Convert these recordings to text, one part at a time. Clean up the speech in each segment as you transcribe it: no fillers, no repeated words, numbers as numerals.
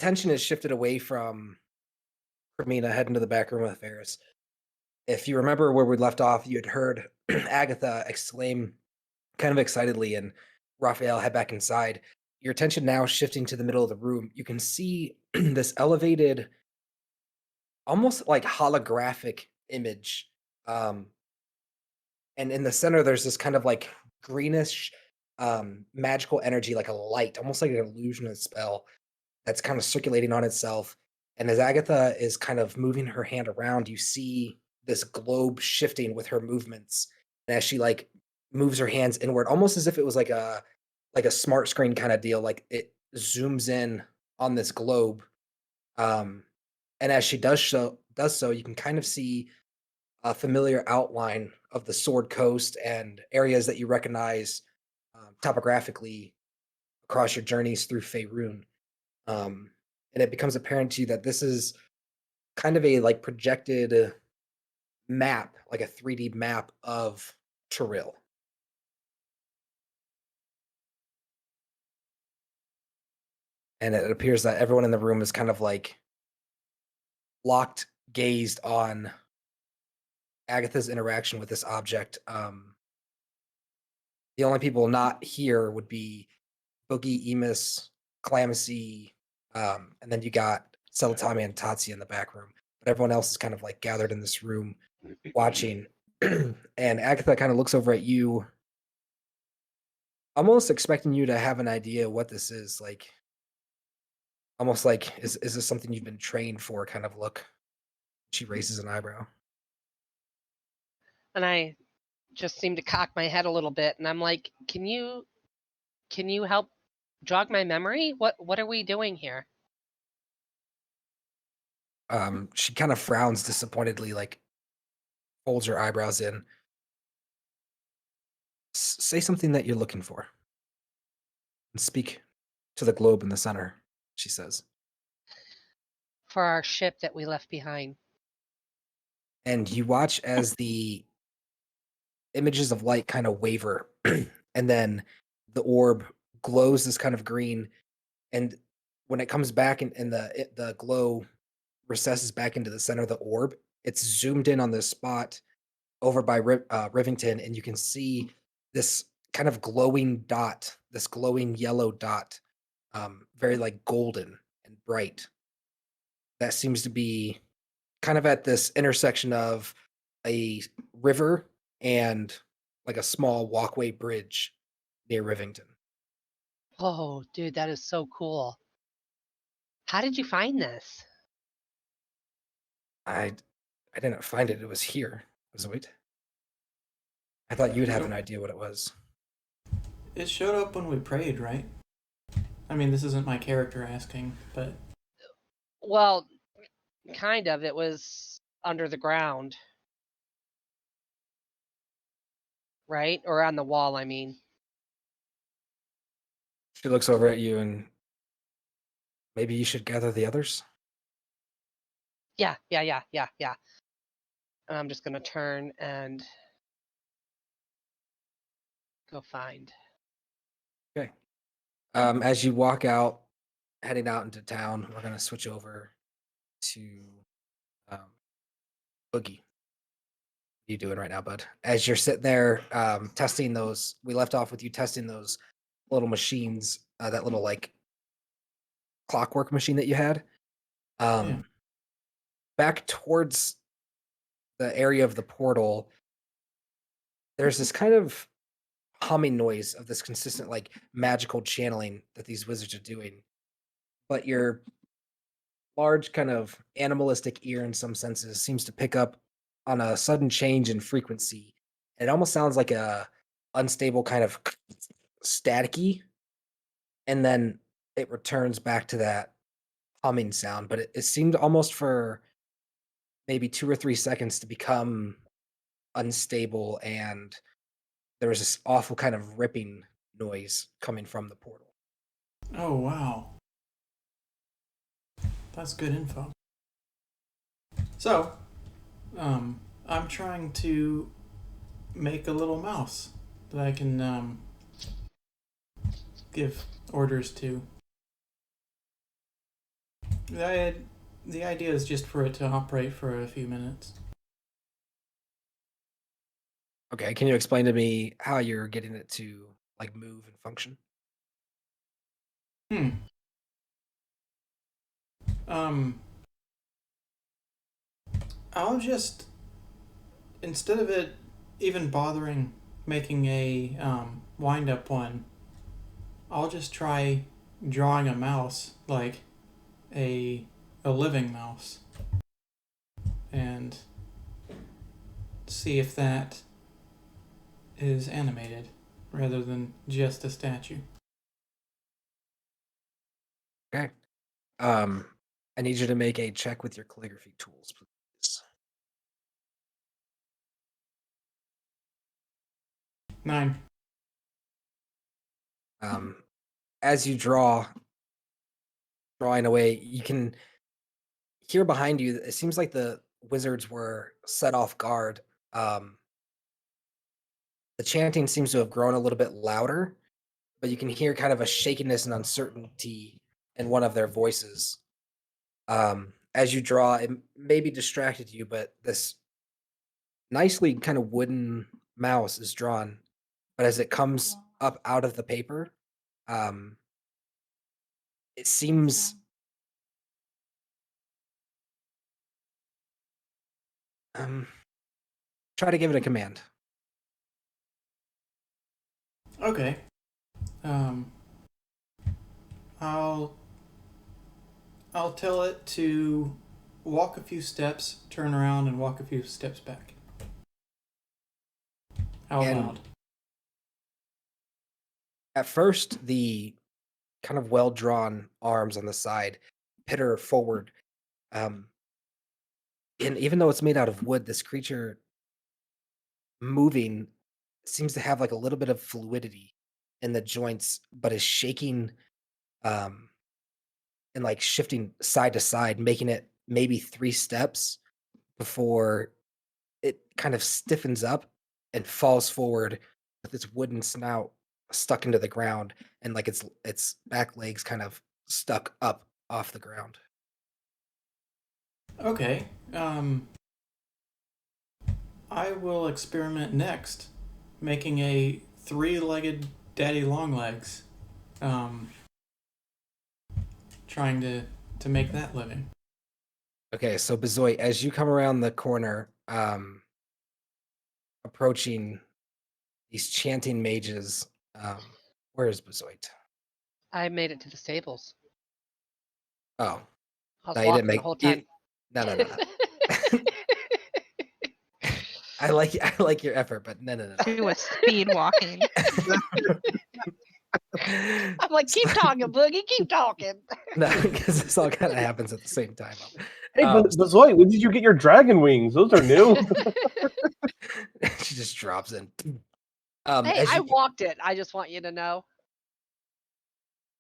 Tension is shifted away from Hermina heading to the back room with Ferris. If you remember where we left off, you had heard Agatha exclaim kind of excitedly and Raphael head back inside. Your attention now shifting to the middle of the room. You can see this elevated, almost like holographic image. Um, and in the center, there's this kind of like greenish magical energy, like a light, almost like an illusion of spell that's kind of circulating on itself. And as Agatha is kind of moving her hand around, you see this globe shifting with her movements. And as she like moves her hands inward, almost as if it was like a smart screen kind of deal, like it zooms in on this globe. Um, and as she does so, you can kind of see a familiar outline of the Sword Coast and areas that you recognize topographically across your journeys through Faerun. And it becomes apparent to you that this is kind of a like projected map, like a 3D map of Terrell. And it appears that everyone in the room is kind of like locked, gazed on Agatha's interaction with this object. The only people not here would be Boogie, Emus, Clamacy, and then you got Celatami and Tatsia in the back room. But everyone else is kind of like gathered in this room watching. And Agatha kind of looks over at you, almost expecting you to have an idea what this is. Like, almost like, is this something you've been trained for kind of look? She raises an eyebrow. And I just seem to cock my head a little bit, and I'm like, can you help jog my memory? What are we doing here? She kind of frowns disappointedly, like folds her eyebrows in. Say something that you're looking for. And speak to the globe in the center, she says. For our ship that we left behind. And you watch as the images of light kind of waver, and then the orb glows this kind of green, and when it comes back and the glow recesses back into the center of the orb, it's zoomed in on this spot over by Rivington, and you can see this kind of glowing dot, this glowing yellow dot, very like golden and bright. That seems to be kind of at this intersection of a river and like a small walkway bridge near Rivington. Oh, dude, that is so cool. How did you find this? I didn't find it. It was here. Wait. I thought you'd have an idea what it was. It showed up when we prayed, right? I mean, this isn't my character asking, but... Well, kind of. It was under the ground. Right? Or on the wall, I mean. She looks over at you and maybe you should gather the others? Yeah. And I'm just going to turn and go find. Okay. As you walk out, heading out into town, we're going to switch over to Boogie. What are you doing right now, bud? As you're sitting there testing those, we left off with you testing those little machines, that little like clockwork machine that you had. Yeah. Back towards the area of the portal, there's this kind of humming noise of this consistent like magical channeling that these wizards are doing. But your large kind of animalistic ear in some senses seems to pick up on a sudden change in frequency. It almost sounds like a unstable kind of staticky, and then it returns back to that humming sound. But it seemed almost for maybe 2 or 3 seconds to become unstable, and there was this awful kind of ripping noise coming from the portal. Oh, wow. That's good info. So, I'm trying to make a little mouse that I can give orders to. The idea is just for it to operate for a few minutes. Okay, can you explain to me how you're getting it to like move and function? Hmm. Um, I'll just, instead of it even bothering making a wind up one, I'll just try drawing a mouse, like a living mouse, and see if that is animated rather than just a statue. Okay. I need you to make a check with your calligraphy tools, please. 9. Um, as you drawing away, you can hear behind you. It seems like the wizards were set off guard. Um, the chanting seems to have grown a little bit louder, but you can hear kind of a shakiness and uncertainty in one of their voices. As you draw, it maybe distracted you, but this nicely kind of wooden mouse is drawn. But as it comes up out of the paper, um, it seems try to give it a command. Okay. Um, I'll tell it to walk a few steps, turn around, and walk a few steps back. Out And loud. at first, the kind of well drawn arms on the side pitter forward. And even though it's made out of wood, this creature moving seems to have like a little bit of fluidity in the joints, but is shaking um, and like shifting side to side, making it maybe 3 steps before it kind of stiffens up and falls forward with its wooden snout stuck into the ground and like its back legs kind of stuck up off the ground. Okay. I will experiment next, making a 3-legged daddy longlegs. Trying to make that living. Okay, so Bezoit, as you come around the corner, approaching these chanting mages, where is Bezoit? I made it to the stables. Oh, I was no, you didn't walking the make whole you, time. no. I like your effort, but no. She was speed walking. I'm like, keep talking, Boogie, keep talking. No, because this all kind of happens at the same time. Hey, but Zoe, when did you get your dragon wings? Those are new. She just drops in. Hey, I walked it. I just want you to know.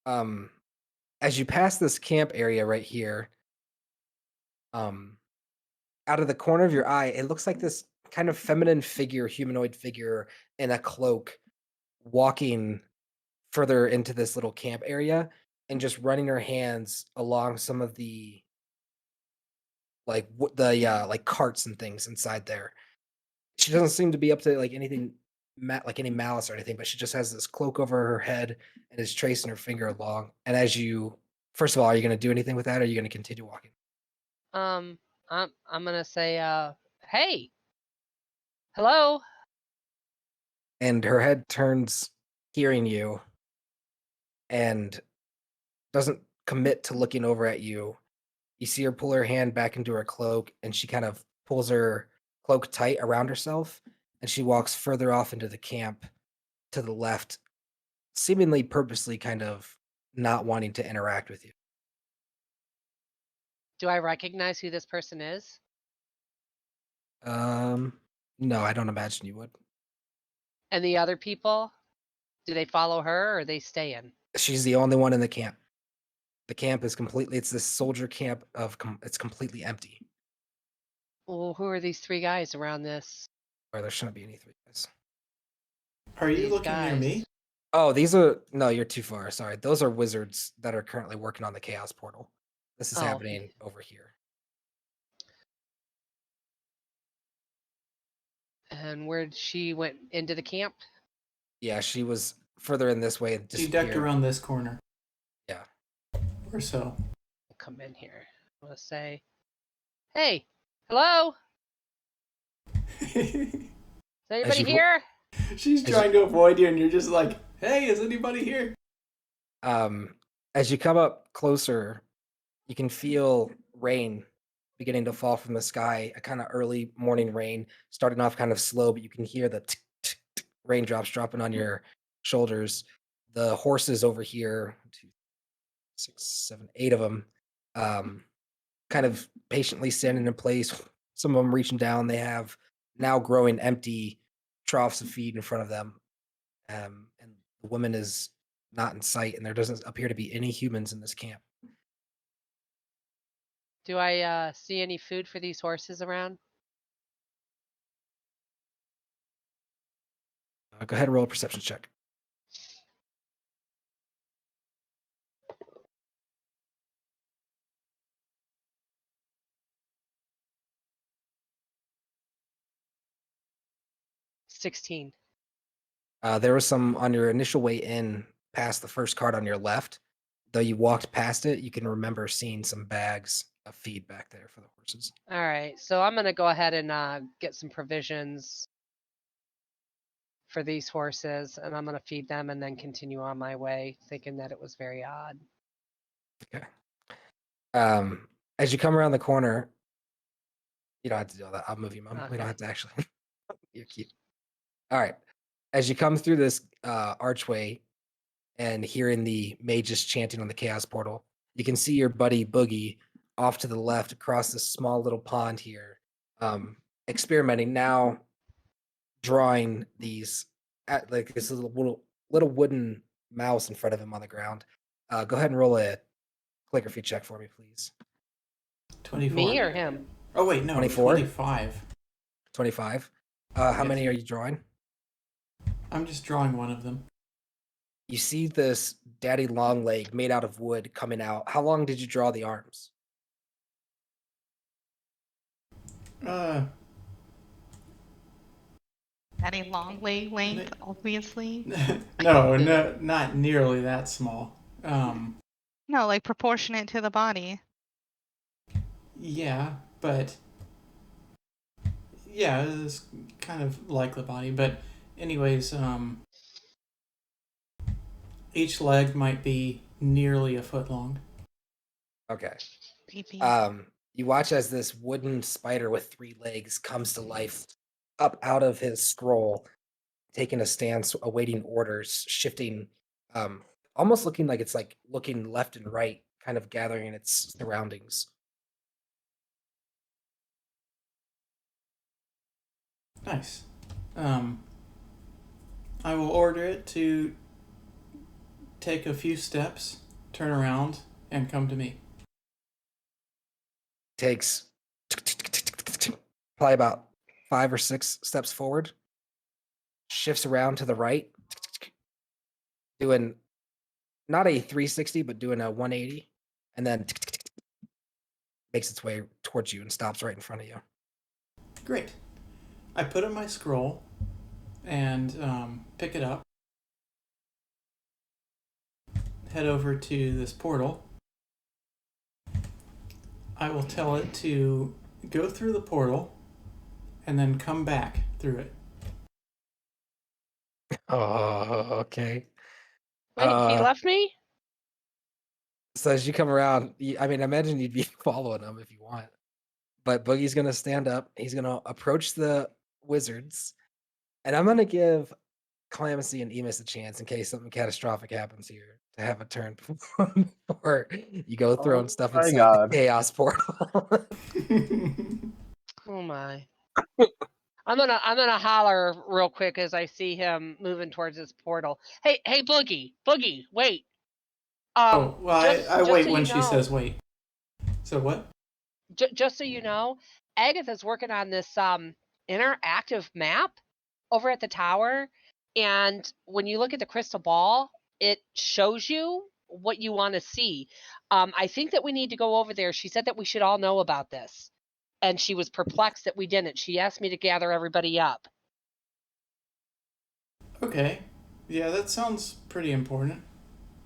As you pass this camp area right here, out of the corner of your eye, it looks like this kind of feminine figure, humanoid figure in a cloak, walking further into this little camp area and just running her hands along some of the like carts and things inside there. She doesn't seem to be up to like anything like any malice or anything, but she just has this cloak over her head and is tracing her finger along. And as you, first of all, are you going to do anything with that? Or are you going to continue walking? I'm gonna say, hey, hello. And her head turns, hearing you, and doesn't commit to looking over at you. You see her pull her hand back into her cloak, and she kind of pulls her cloak tight around herself, and she walks further off into the camp to the left, seemingly purposely kind of not wanting to interact with you. Do I recognize who this person is? No, I don't imagine you would. And the other people, do they follow her or are they staying? She's the only one in the camp. The camp is completely, it's this soldier camp it's completely empty. Well, who are these 3 guys around this? Or there shouldn't be any 3 guys. Are you These looking near guys. me? Oh, no, you're too far. Sorry. Those are wizards that are currently working on the chaos portal. This is Oh. happening over here. And where she went into the camp? Yeah, she was further in this way. She ducked disappeared. around this corner. Yeah. Or so. I'll come in here. I'm gonna say, "Hey, hello? Is anybody you- here?" She's trying to avoid you, and you're just like, "Hey, is anybody here?" As you come up closer, you can feel rain beginning to fall from the sky. A kind of early morning rain, starting off kind of slow, but you can hear the raindrops dropping on your shoulders. The horses over here, 2, 6, 7, 8 of them, kind of patiently standing in place. Some of them reaching down. They have now growing empty troughs of feed in front of them. And the woman is not in sight, and there doesn't appear to be any humans in this camp. Do I see any food for these horses around? Go ahead and roll a perception check. $16. There was some on your initial way in past the first cart on your left. Though you walked past it, you can remember seeing some bags of feed back there for the horses. All right, so I'm gonna go ahead and get some provisions for these horses, and I'm gonna feed them and then continue on my way, thinking that it was very odd. Okay. As you come around the corner, you don't have to do all that. I'll move you, Mom. We Okay. don't have to actually. You're cute. All right. As you come through this archway and hearing the mages chanting on the chaos portal, you can see your buddy Boogie off to the left across this small little pond here, experimenting now, drawing these at like this little wooden mouse in front of him on the ground. Go ahead and roll a calligraphy check for me, please. 24. Me or him? Oh wait, no, 24? 25. 25. How Yes. many are you drawing? I'm just drawing one of them. You see this daddy long leg made out of wood coming out. How long did you draw the arms? Daddy long leg length, obviously. No, not nearly that small. No, like proportionate to the body. Yeah, but yeah, it's kind of like the body. But anyways, each leg might be nearly a foot long. Okay. Pee-pee. You watch as this wooden spider with 3 legs comes to life up out of his scroll, taking a stance, awaiting orders, shifting, almost looking like it's like looking left and right, kind of gathering its surroundings. Nice. I will order it to take a few steps, turn around, and come to me. Takes probably about 5 or 6 steps forward, shifts around to the right, doing not a 360, but doing a 180, and then makes its way towards you and stops right in front of you. Great. I put in my scroll and pick it up. Head over to this portal. I will tell it to go through the portal and then come back through it. Oh, okay. Wait, he left me? So as you come around, I mean, I imagine you'd be following him if you want. But Boogie's gonna stand up. He's gonna approach the wizards, and I'm gonna give Calamithy and Emus a chance in case something catastrophic happens here to have a turn before you go throwing stuff my inside God. the chaos portal. Oh my. I'm gonna holler real quick as I see him moving towards this portal. Hey, Boogie, wait. Oh, well, I wait so when you she know, says wait. So what? Just so you know, Agatha's working on this interactive map over at the tower, and when you look at the crystal ball, it shows you what you want to see. I think that we need to go over there. She said that we should all know about this, and she was perplexed that we didn't. She asked me to gather everybody up. Okay. Yeah, that sounds pretty important.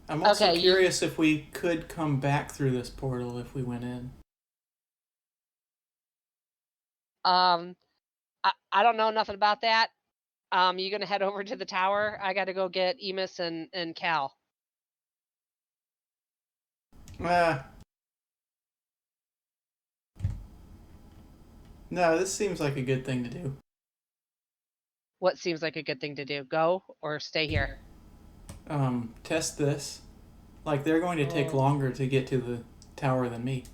I'm also Okay, curious if we could come back through this portal if we went in. I don't know nothing about that. You gonna head over to the tower? I got to go get Emus and Cal. No, this seems like a good thing to do. What seems like a good thing to do? Go or stay here? Test this. Like, they're going to take longer to get to the tower than me.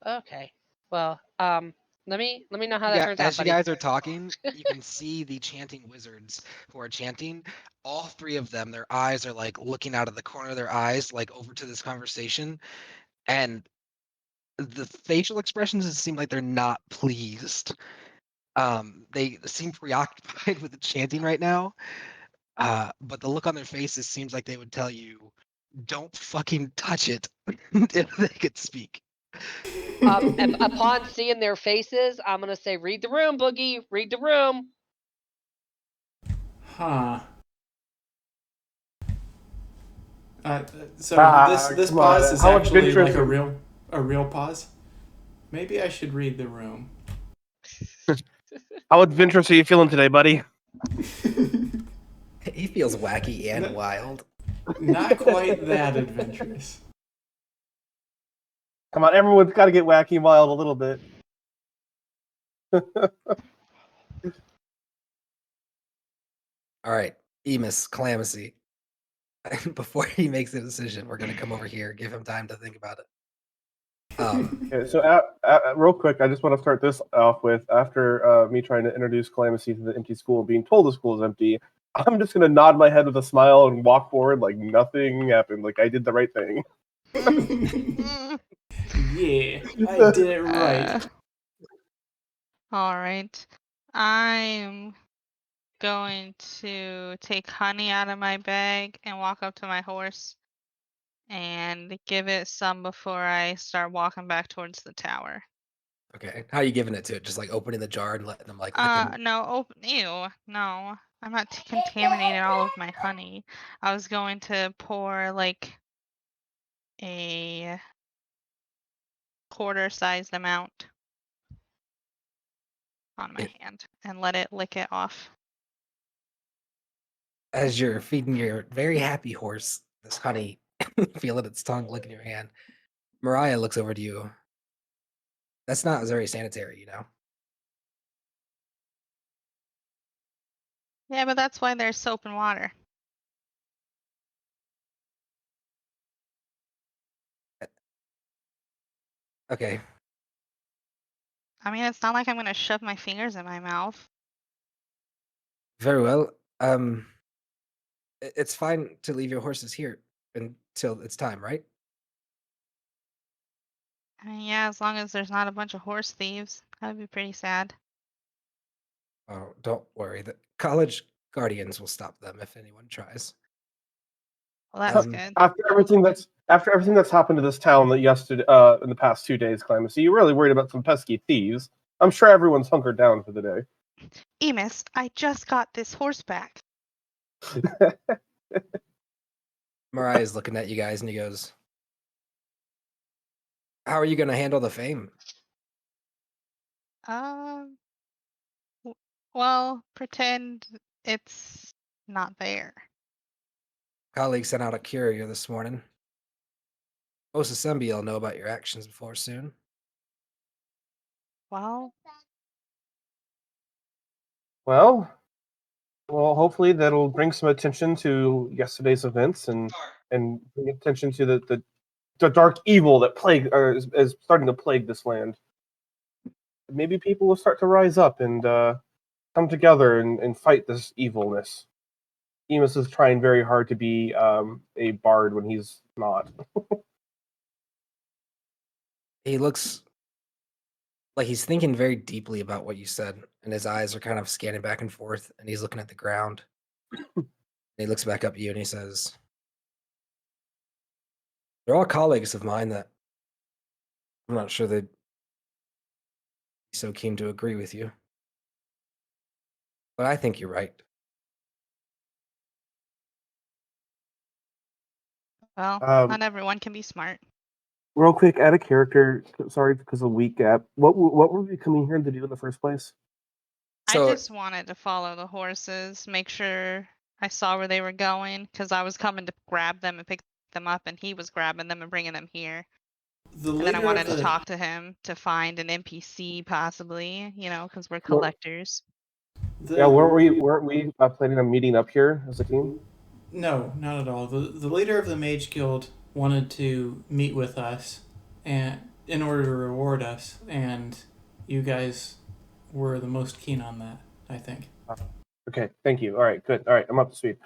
Okay. Well, let me know how that turns out, As you buddy. guys are talking, you can see the chanting wizards who are chanting. All three of them, their eyes are like looking out of the corner of their eyes, like over to this conversation. And the facial expressions seem like they're not pleased. They seem preoccupied with the chanting right now. But the look on their faces seems like they would tell you, don't fucking touch it if they could speak. Upon seeing their faces, I'm gonna say, "Read the room, Boogie. Read the room." Huh. So this come on, pause is how actually adventurous like a real pause. Maybe I should read the room. How adventurous are you feeling today, buddy? He feels wacky and No. wild. Not quite that adventurous. Come on, everyone's got to get wacky and wild a little bit. All right, Emus, Calamacy. Before he makes a decision, we're going to come over here, give him time to think about it. Okay, so real quick, I just want to start this off with, after me trying to introduce Calamacy to the empty school, being told the school is empty, I'm just going to nod my head with a smile and walk forward like nothing happened, like I did the right thing. Yeah, I did it right. All right. I'm going to take honey out of my bag and walk up to my horse and give it some before I start walking back towards the tower. Okay, how are you giving it to it? Just like opening the jar and letting them like lick and... No, ew, no. I'm not contaminating all of my honey. I was going to pour like a quarter-sized amount on my hand and let it lick it off. As you're feeding your very happy horse this honey, feeling its tongue licking your hand, Mariah looks over to you. That's not very sanitary, you know? Yeah, but that's why there's soap and water. Okay, I mean, it's not like I'm gonna shove my fingers in my mouth. very well. It's fine to leave your horses here until it's time, right? I mean, yeah, as long as there's not a bunch of horse thieves. That'd be pretty sad. Oh, don't worry. The college guardians will stop them if anyone tries. Well, that's Um, good. After everything that's happened to this town that yesterday, in the past 2 days, Calamacy, you're really worried about some pesky thieves. I'm sure everyone's hunkered down for the day. Emus, I just got this horse back. Mariah's looking at you guys and he goes, how are you going to handle the fame? Um, well, pretend it's not there. Colleague sent out a courier this morning. Most assembly will know about your actions before soon. Well, Well, hopefully that'll bring some attention to yesterday's events and bring attention to the dark evil that is starting to plague this land. Maybe people will start to rise up and come together and fight this evilness. Emus is trying very hard to be a bard when he's not. He looks like he's thinking very deeply about what you said, and his eyes are kind of scanning back and forth, and he's looking at the ground. And he looks back up at you and he says, They're all colleagues of mine that I'm not sure they'd be so keen to agree with you. But I think you're right. Well, Um, not everyone can be smart. Real quick, add a character. Sorry, because of a week gap. What were we coming here to do in the first place? I So just wanted to follow the horses, make sure I saw where they were going, because I was coming to grab them and pick them up, and he was grabbing them and bringing them here. The And then I leader wanted of to the talk to him to find an NPC, possibly, because we're What- collectors. Yeah, the weren't we planning on meeting up here as a team? No, not at all. The leader of the Mage Guild wanted to meet with us, and in order to reward us, and you guys were the most keen on that. I think. Okay, thank you. All right, good. All right, I'm up to speed.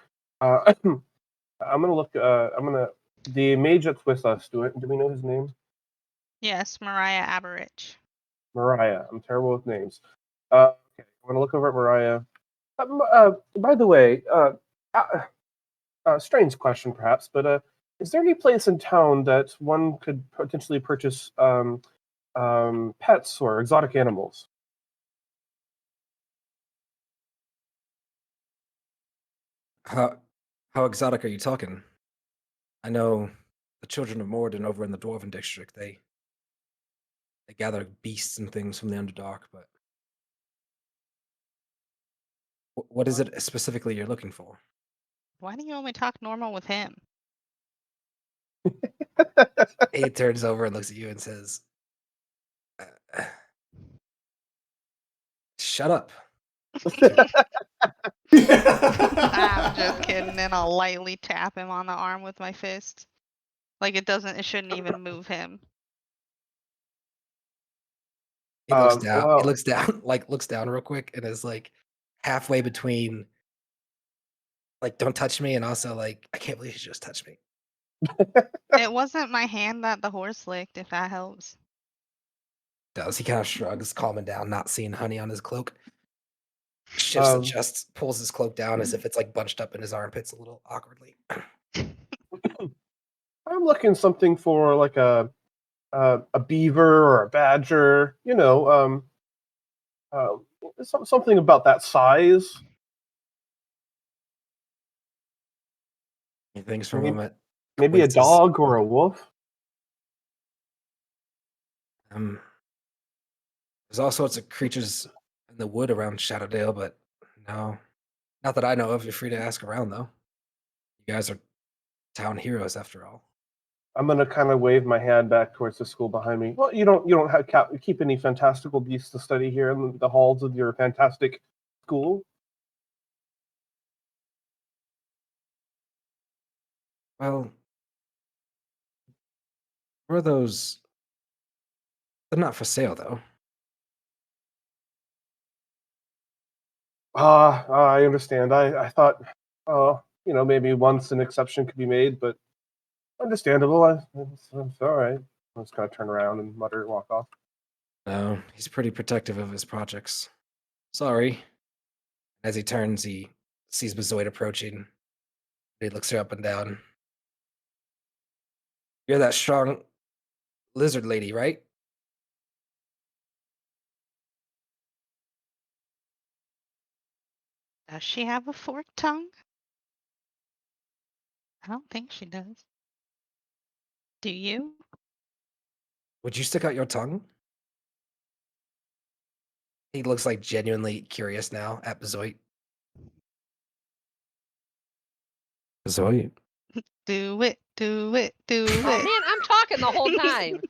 I'm gonna look. The mage that's with us. Do we know his name? Yes, Mariah Aberich. Mariah. I'm terrible with names. Okay, I'm gonna look over at Mariah. By the way, strange question perhaps, but is there any place in town that one could potentially purchase pets or exotic animals? how exotic are you talking? I know the children of Morden over in the Dwarven district, they gather beasts and things from the Underdark, but what is it specifically you're looking for? Why do you only talk normal with him? He turns over and looks at you and says, "Shut up." I'm just kidding, and I'll lightly tap him on the arm with my fist. Like it shouldn't even move him. He looks down. He Well, looks down, like looks down real quick, and is like halfway between, like, "Don't touch me," and also like, "I can't believe you just touched me." It wasn't my hand that the horse licked, if that helps. Does he kind of shrugs, calming down, not seeing honey on his cloak? Shifts, um, adjusts, pulls his cloak down as if it's like bunched up in his armpits a little awkwardly. I'm looking something for like a beaver or a badger. Uh, something about that size. He thinks for a Maybe, moment. maybe a Waits his, dog or a wolf. um, there's all sorts of creatures in the wood around Shadowdale, but no, not that I know of. You're free to ask around though. You guys are town heroes after all. I'm gonna kind of wave my hand back towards the school behind me. Well, you don't keep any fantastical beasts to study here in the halls of your fantastic school. Well, where are those? They're not for sale though. I understand. I thought, maybe once an exception could be made, but understandable. It's all right. I'm just gonna turn around and mutter and walk off. No, he's pretty protective of his projects. Sorry. As he turns, he sees Bezoid approaching. He looks her up and down. You're that strong lizard lady, right? Does she have a forked tongue? I don't think she does. Do you? Would you stick out your tongue? He looks like genuinely curious now at Bezoid. Bezoid. Do it, do it, do Oh it. man, I'm talking the whole time,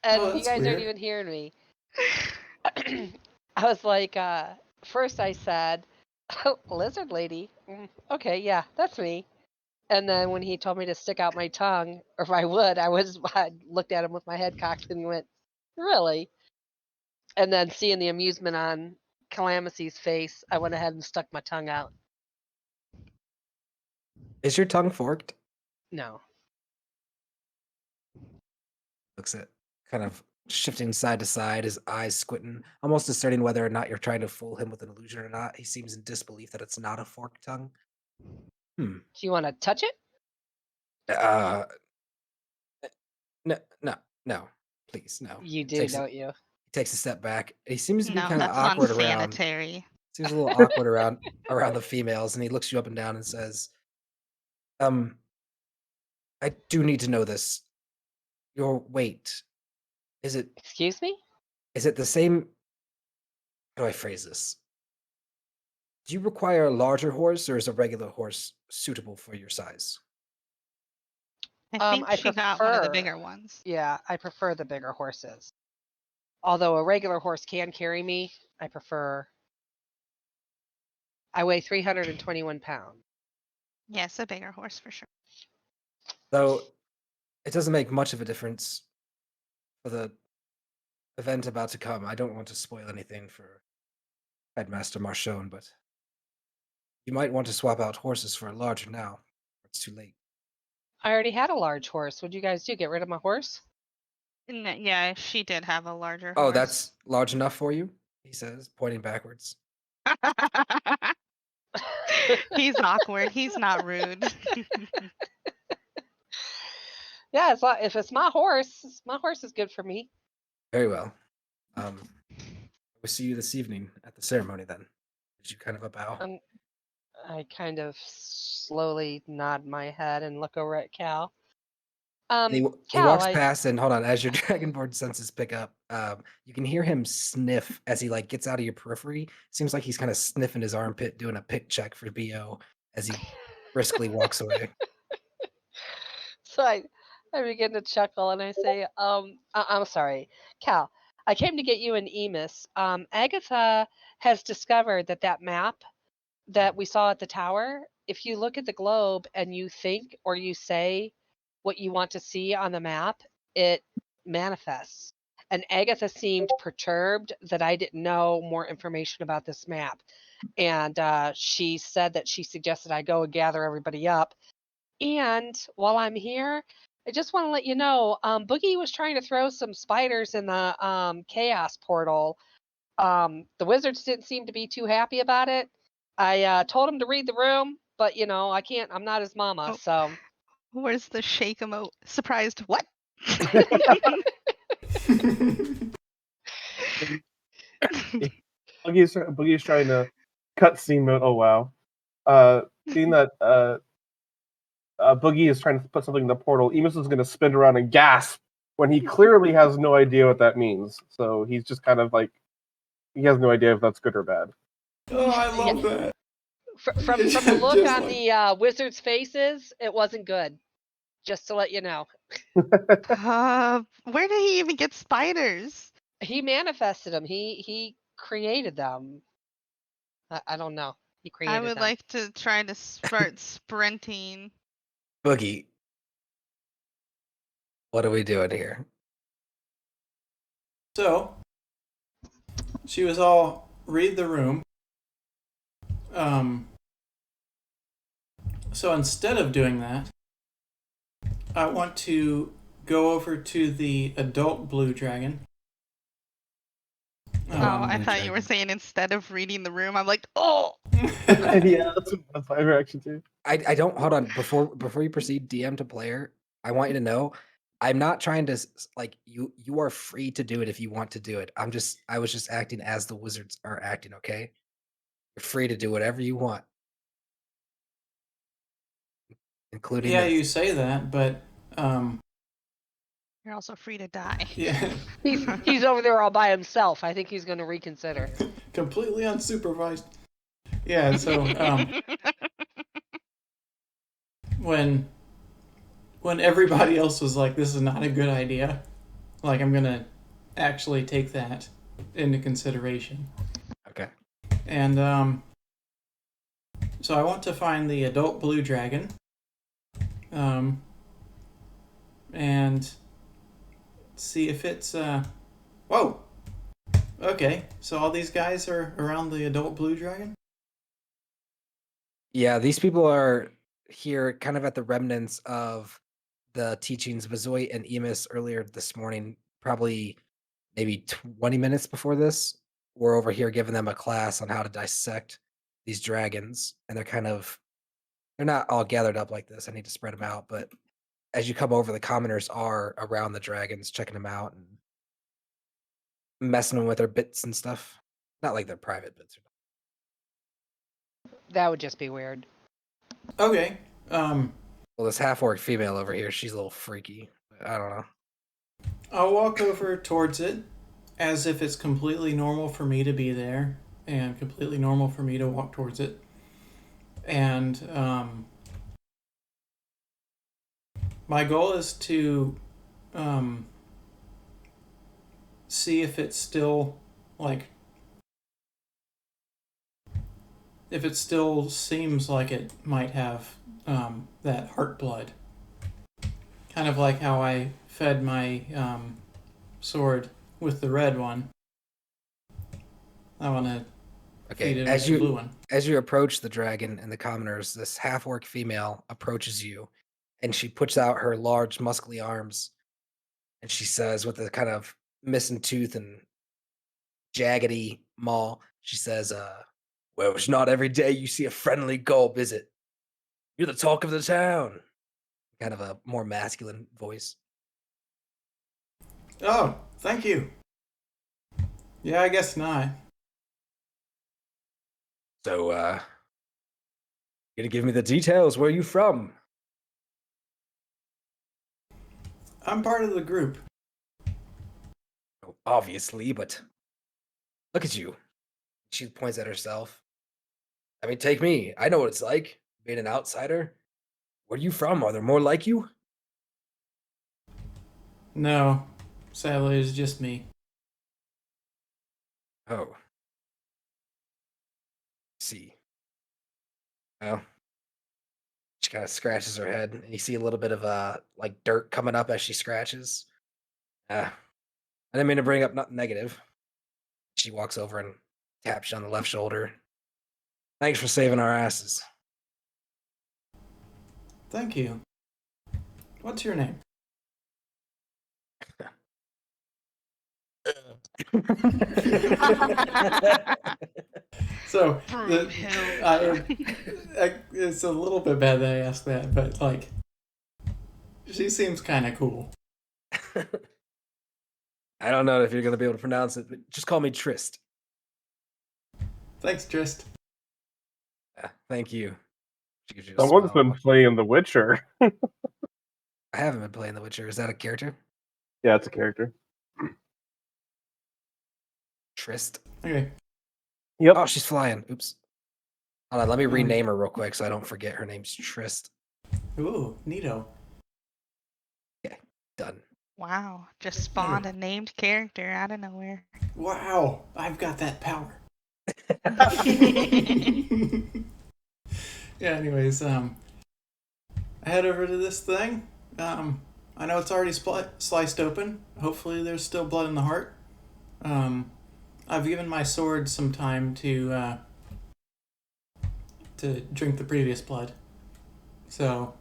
and Oh, you that's guys aren't weird. even hearing me. I was like, first I said, lizard lady. Okay, yeah, that's me. And then when he told me to stick out my tongue, or if I would, I looked at him with my head cocked and went, really? And then seeing the amusement on Calamity's face, I went ahead and stuck my tongue out. Is your tongue forked? No. Looks at kind of shifting side to side, his eyes squinting, almost discerning whether or not you're trying to fool him with an illusion or not. He seems in disbelief that it's not a forked tongue. Do you want to touch it? Uh, No, please, no. You He do, takes don't you? a step back. He seems to be No, kind of that's awkward around. unsanitary. Seems a little awkward around the females, and he looks you up and down and says, "Um, I do need to know this. Your weight is it Excuse me? the same? How do I phrase this? Do you require a larger horse, or is a regular horse suitable for your size?" I think I she got one of the prefer, bigger ones. yeah, I prefer the bigger horses. Although a regular horse can carry me, I weigh 321 pounds. Yes, a bigger horse for sure. Though it doesn't make much of a difference for the event about to come. I don't want to spoil anything for Headmaster Marchon, but you might want to swap out horses for a larger now. It's too late. I already had a large horse. What'd you guys do? Get rid of my horse? Yeah, she did have a larger Oh, horse. that's large enough for you? He says, pointing backwards. He's awkward. He's not rude. Yeah, if it's my horse is good for me. Very well. We'll see you this evening at the ceremony then. Did you kind of a bow? I kind of slowly nod my head and look over at Cal. He Cal, walks past, and hold on, as your dragonborn senses pick up, you can hear him sniff as he like gets out of your periphery. Seems like he's kind of sniffing his armpit, doing a pick check for BO as he briskly walks away. So I begin to chuckle and I say, I'm sorry, Cal. I came to get you an EMIS. Agatha has discovered that map that we saw at the tower, if you look at the globe and you think or you say what you want to see on the map, it manifests. And Agatha seemed perturbed that I didn't know more information about this map. And she said that she suggested I go and gather everybody up. And while I'm here, I just want to let you know, Boogie was trying to throw some spiders in the chaos portal. The wizards didn't seem to be too happy about it. I told him to read the room, but I can't. I'm not his mama, Oh. so. Where's the shake emote? Surprised? What? Boogie's trying to cut scene mode. Oh wow. Seeing that Boogie is trying to put something in the portal, Emus is going to spin around and gasp when he clearly has no idea what that means. So he's just kind of like, he has no idea if that's good or bad. Oh, I love that. From the look on the wizards' faces, it wasn't good. Just to let you know. Where did he even get spiders? He manifested them. He created them. I don't know. He created I would them. like to try to start sprinting. Boogie, what are we doing here? So, she was all read the room. So instead of doing that, I want to go over to the adult blue dragon. I thought you were saying instead of reading the room. I'm like, oh. Yeah, that's my reaction too. I don't hold on before you proceed DM to player. I want you to know I'm not trying to like you are free to do it if you want to do it. I was just acting as the wizards are acting, okay? You're free to do whatever you want. Including Yeah, this. you say that, but You're also free to die. yeah, He's over there all by himself. I think he's going to reconsider. completely unsupervised. Yeah, so when everybody else was like, "This is not a good idea," like I'm gonna actually take that into consideration. Okay. And so I want to find the adult blue dragon. And see if it's whoa. Okay, so all these guys are around the adult blue dragon? Yeah, these people are here kind of at the remnants of the teachings of Azoy and Emus earlier this morning, probably maybe 20 minutes before this. We're over here giving them a class on how to dissect these dragons, and they're not all gathered up like this. I need to spread them out, but as you come over, the commoners are around the dragons, checking them out and messing with their bits and stuff. Not like their private bits. That would just be weird. Okay. Well, this half-orc female over here, she's a little freaky. I don't know. I'll walk over towards it as if it's completely normal for me to be there and completely normal for me to walk towards it. And my goal is to see if it's still like if it still seems like it might have that heart blood. Kind of like how I fed my sword with the red one. I want to feed Okay, it with the blue one. as you approach the dragon and the commoners, this half-orc female approaches you, and she puts out her large, muscly arms, and she says, with a kind of missing tooth and jaggedy maw, she says, "Well, it's not every day you see a friendly gulp, is it? You're the talk of the town." Kind of a more masculine voice. Oh, thank you. Yeah, I guess not. So, you gonna give me the details? Where are you from? I'm part of the group. Oh, obviously, but look at you. She points at herself. I mean, take me. I know what it's like being an outsider. Where are you from? Are there more like you? No, sadly, it's just me. Oh. See. Well, she kind of scratches her head, and you see a little bit of like dirt coming up as she scratches. I didn't mean to bring up nothing negative. She walks over and taps you on the left shoulder. Thanks for saving our asses. Thank you. What's your name? So it's a little bit bad that I asked that, but like, she seems kind of cool. I don't know if you're gonna be able to pronounce it, but just call me Trist. Thanks, Trist. Thank you. She gives you a Someone's smile. been playing The Witcher. I haven't been playing The Witcher. Is that a character? Yeah, it's a character. Trist. Okay. Yep. Oh, she's flying. Oops. Hold on, let me rename her real quick so I don't forget her name's Trist. Ooh, neato. Okay, done. Wow, just spawned a named character out of nowhere. Wow, I've got that power. Yeah, anyways, I head over to this thing. I know it's already sliced open. Hopefully there's still blood in the heart. I've given my sword some time to drink the previous blood. So,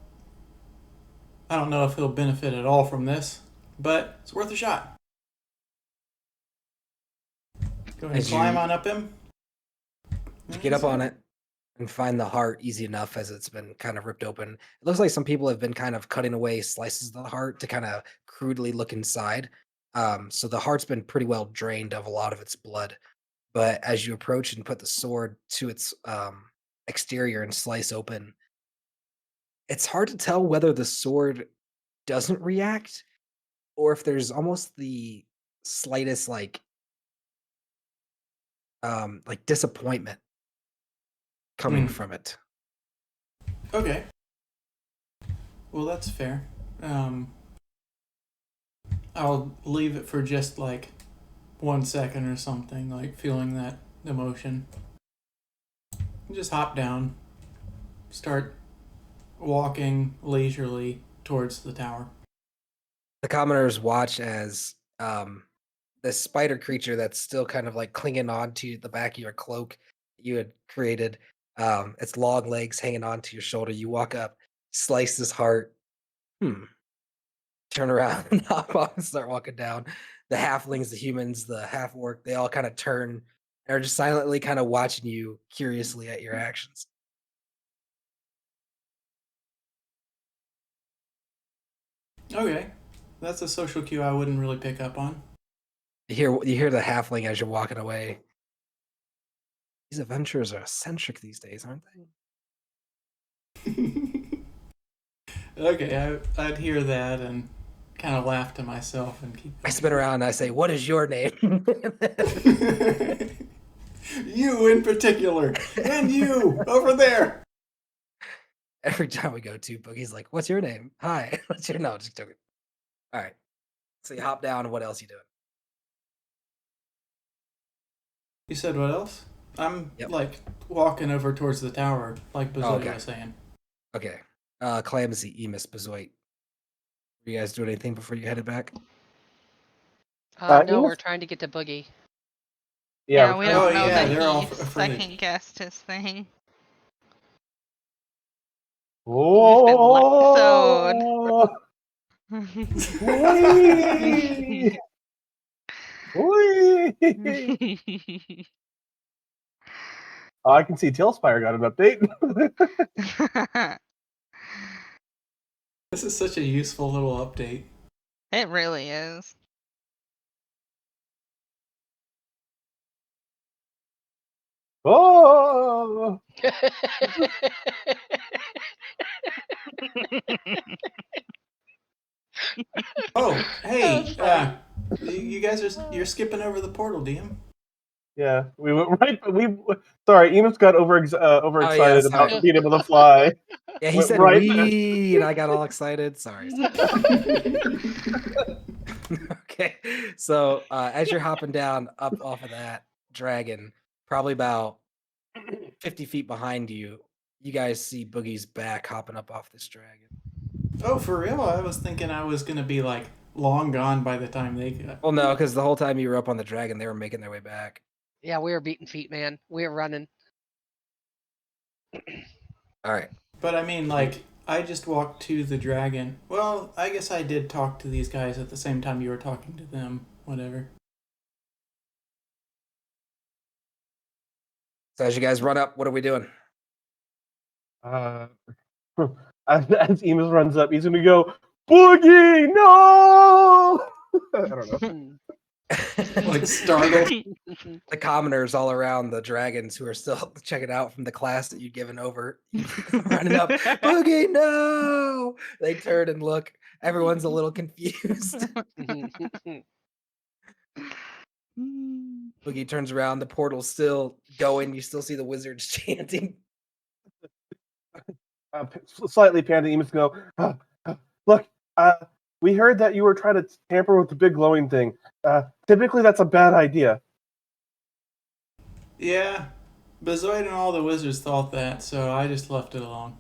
I don't know if he'll benefit at all from this, but it's worth a shot. Go ahead and climb on up him. You get up on it and find the heart easy enough as it's been kind of ripped open. It looks like some people have been kind of cutting away slices of the heart to kind of crudely look inside. So the heart's been pretty well drained of a lot of its blood. But as you approach and put the sword to its exterior and slice open, it's hard to tell whether the sword doesn't react or if there's almost the slightest like disappointment coming from it. Okay. Well, that's fair. I'll leave it for just like 1 second or something, like feeling that emotion. Just hop down, start walking leisurely towards the tower. The commoners watch as this spider creature that's still kind of like clinging on to the back of your cloak you had created. Its long legs hanging onto your shoulder. You walk up, slice his heart. Turn around and hop off and start walking down. The halflings, the humans, the half orc, they all kind of turn and are just silently kind of watching you curiously at your actions. Okay. That's a social cue I wouldn't really pick up on. You hear the halfling as you're walking away. These adventurers are eccentric these days, aren't they? Okay, I'd hear that and kind of laugh to myself and keep I spin around and I say, "What is your name?" You in particular, and you over there. Every time we go to, Boogie's like, "What's your name? Hi, what's your no?" Just joking. All right. So you hop down. What else you doing? You said what else? I'm Yep. like walking over towards the tower, like Bazoy okay. was saying. Okay. Clamsy, Emus, Bezoit. Were you guys doing anything before you headed back? No, Enos? we're trying to get to Boogie. Yeah, we're we trying Oh don't to- know yeah, that they're all he afraid. second guessed his thing. Oh, wee! Wee! I can see Talespire got an update. This is such a useful little update. It really is. Oh, Oh, hey, That's funny. you guys you're skipping over the portal, DM. yeah, we went right. Sorry, Enos got overexcited sorry. about being able to fly. Yeah, he Went said right "we," and I got all excited. Sorry. Okay. So as you're hopping down up off of that dragon, probably about 50 feet behind you, you guys see Boogie's back hopping up off this dragon. Oh, for real? I was thinking I was gonna be like long gone by the time they got. Well, no, because the whole time you were up on the dragon, they were making their way back. Yeah, we were beating feet, man. We were running. All right. But I mean, like, I just walked to the dragon. Well, I guess I did talk to these guys at the same time you were talking to them. Whatever. So as you guys run up, what are we doing? As Enos runs up, he's gonna go, Boogie, no! I don't know. Like startled. The commoners all around the dragons who are still checking out from the class that you'd given over, running up, Boogie, no! They turn and look. Everyone's a little confused. Boogie turns around. The portal's still going. You still see the wizards chanting. Slightly panting, Enos go, look, we heard that you were trying to tamper with the big glowing thing. Typically, that's a bad idea. Yeah, Bazoid and all the wizards thought that, so I just left it alone.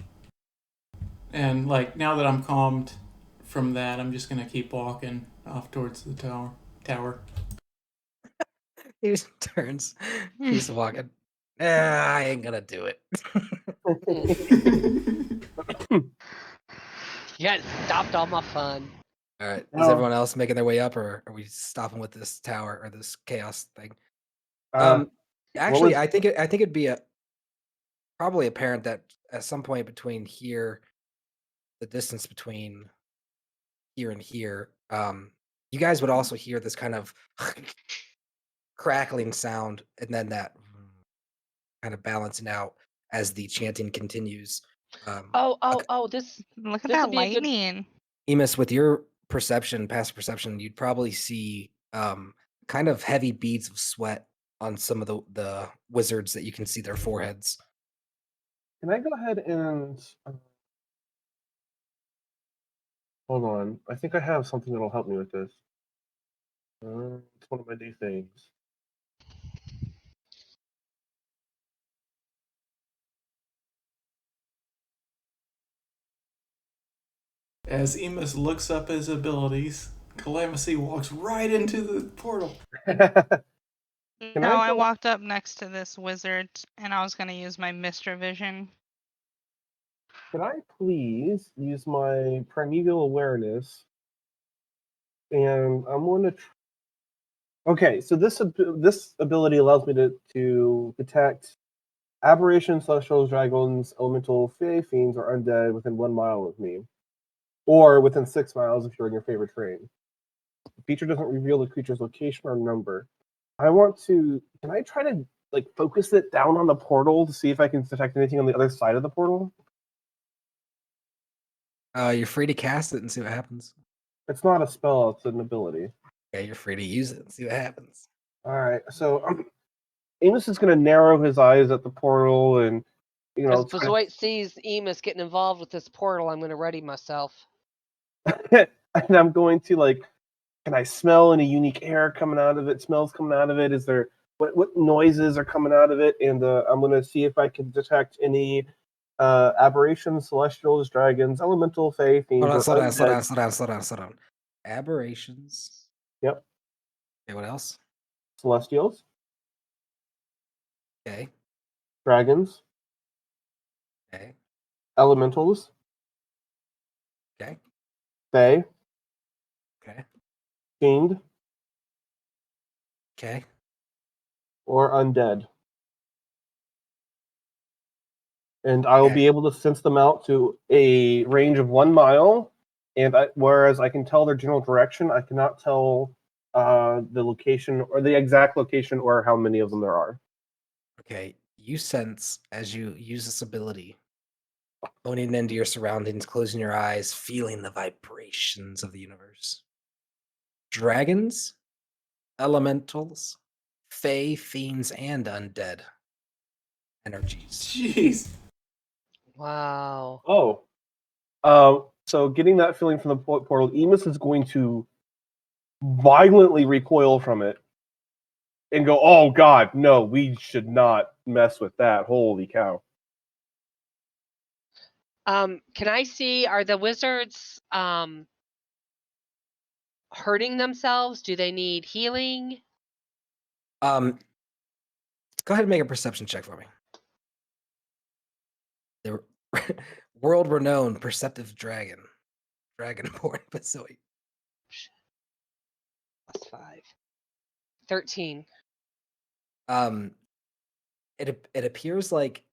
And like now that I'm calmed from that, I'm just gonna keep walking off towards the tower. He just turns, keeps walking. I ain't gonna do it. You guys stopped all my fun. All right. Is No. everyone else making their way up, or are we stopping with this tower or this chaos thing? Was- Actually, I think it'd be probably apparent that at some point between here, the distance between here and here, you guys would also hear this kind of crackling sound, and then that kind of balancing out as the chanting continues. This Look at This'll that be a good- lightning. Emus, with your past perception, you'd probably see kind of heavy beads of sweat on some of the wizards that you can see their foreheads. Can I go ahead and hold on? I think I have something that'll help me with this. It's one of my new things. As Emus looks up his abilities, Calamithy walks right into the portal. Can No, I go- walked up next to this wizard and I was going to use my Mr. Vision. Can I please use my primeval awareness? And I'm going to. Okay, so this ability allows me to detect aberrations, celestials, dragons, elemental, fae, fiends, or undead within 1 mile of me. or within 6 miles if you're in your favorite terrain. The feature doesn't reveal the creature's location or number. I want to. Can I try to focus it down on the portal to see if I can detect anything on the other side of the portal? You're free to cast it and see what happens. It's not a spell; it's an ability. Yeah, you're free to use it and see what happens. All right, so Amos is going to narrow his eyes at the portal, and As Bezoit sees Emus getting involved with this portal, I'm going to ready myself. and I'm going to can I smell any unique air coming out of it? Smells coming out of it? Is there what noises are coming out of it? And I'm going to see if I can detect any aberrations, celestials, dragons, elemental, fae, fiends, or Slow undead. down. Aberrations. Yep. Okay, what else? Celestials, Okay. dragons, Okay. elementals, Okay. fae, Okay. fiend, Okay. or undead. And I will Okay. be able to sense them out to a range of 1 mile. And whereas I can tell their general direction, I cannot tell the location or the exact location or how many of them there are. Okay. You sense as you use this ability, honing into your surroundings, closing your eyes, feeling the vibrations of the universe. Dragons, elementals, fae, fiends, and undead energies. Jeez. Wow. Oh. So getting that feeling from the portal, Emus is going to violently recoil from it and go, "Oh God, no! We should not mess with that! Holy cow!" Can I see? Are the wizards hurting themselves? Do they need healing? Go ahead and make a perception check for me. The world-renowned perceptive dragonborn Bezoit. +5. 13. It appears like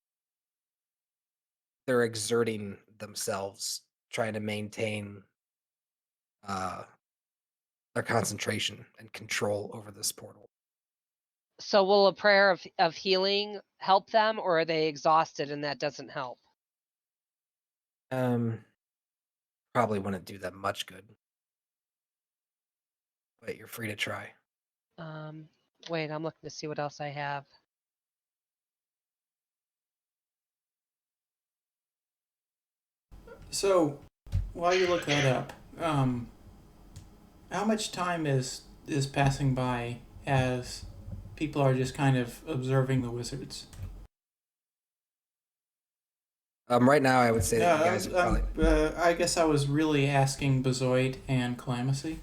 they're exerting themselves, trying to maintain their concentration and control over this portal. So will a prayer of healing help them, or are they exhausted and that doesn't help? Probably wouldn't do them much good, but you're free to try. Wait, I'm looking to see what else I have. So, while you look that up, how much time is passing by as people are just kind of observing the wizards? Right now, I would say that you guys are probably. I guess I was really asking Bezoit and Calamacy,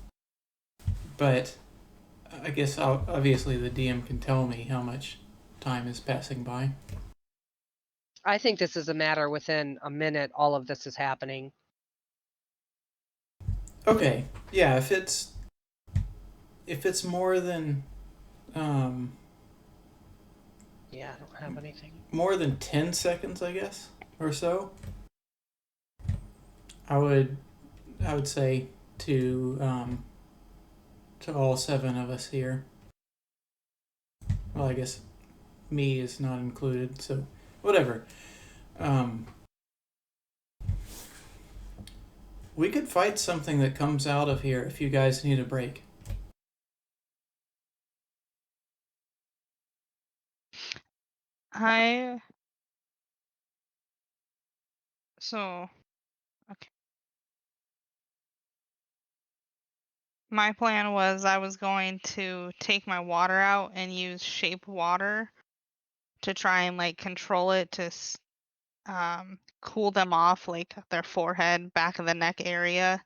but I guess obviously the DM can tell me how much time is passing by. I think this is a matter within a minute. All of this is happening. Okay, yeah. If it's more than Yeah, I don't have anything. more than 10 seconds, I guess, or so, I would say to all 7 of us here. Well, I guess me is not included, so whatever. We could fight something that comes out of here if you guys need a break. Okay. My plan was I was going to take my water out and use shape water to try and control it to cool them off, their forehead, back of the neck area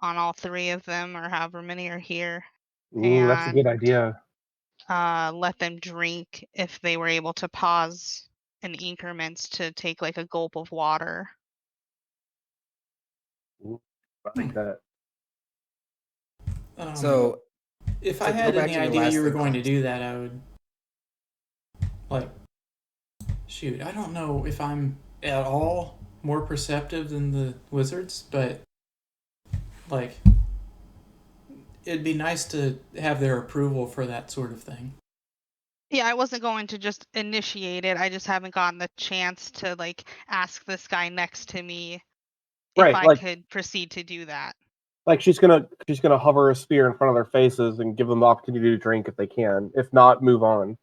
on all 3 of them or however many are here, Ooh, that's a good and idea. let them drink if they were able to pause in increments to take a gulp of water. Ooh, I like that. So, if to I go had back any to your idea last you were thing, going to Clemson. do that, I would shoot. I don't know if I'm at all more perceptive than the wizards, but Like, it'd be nice to have their approval for that sort of thing. Yeah, I wasn't going to just initiate it. I just haven't gotten the chance to like ask this guy next to me if Right, I could proceed to do that. like she's gonna hover a spear in front of their faces and give them the opportunity to drink if they can. If not, move on.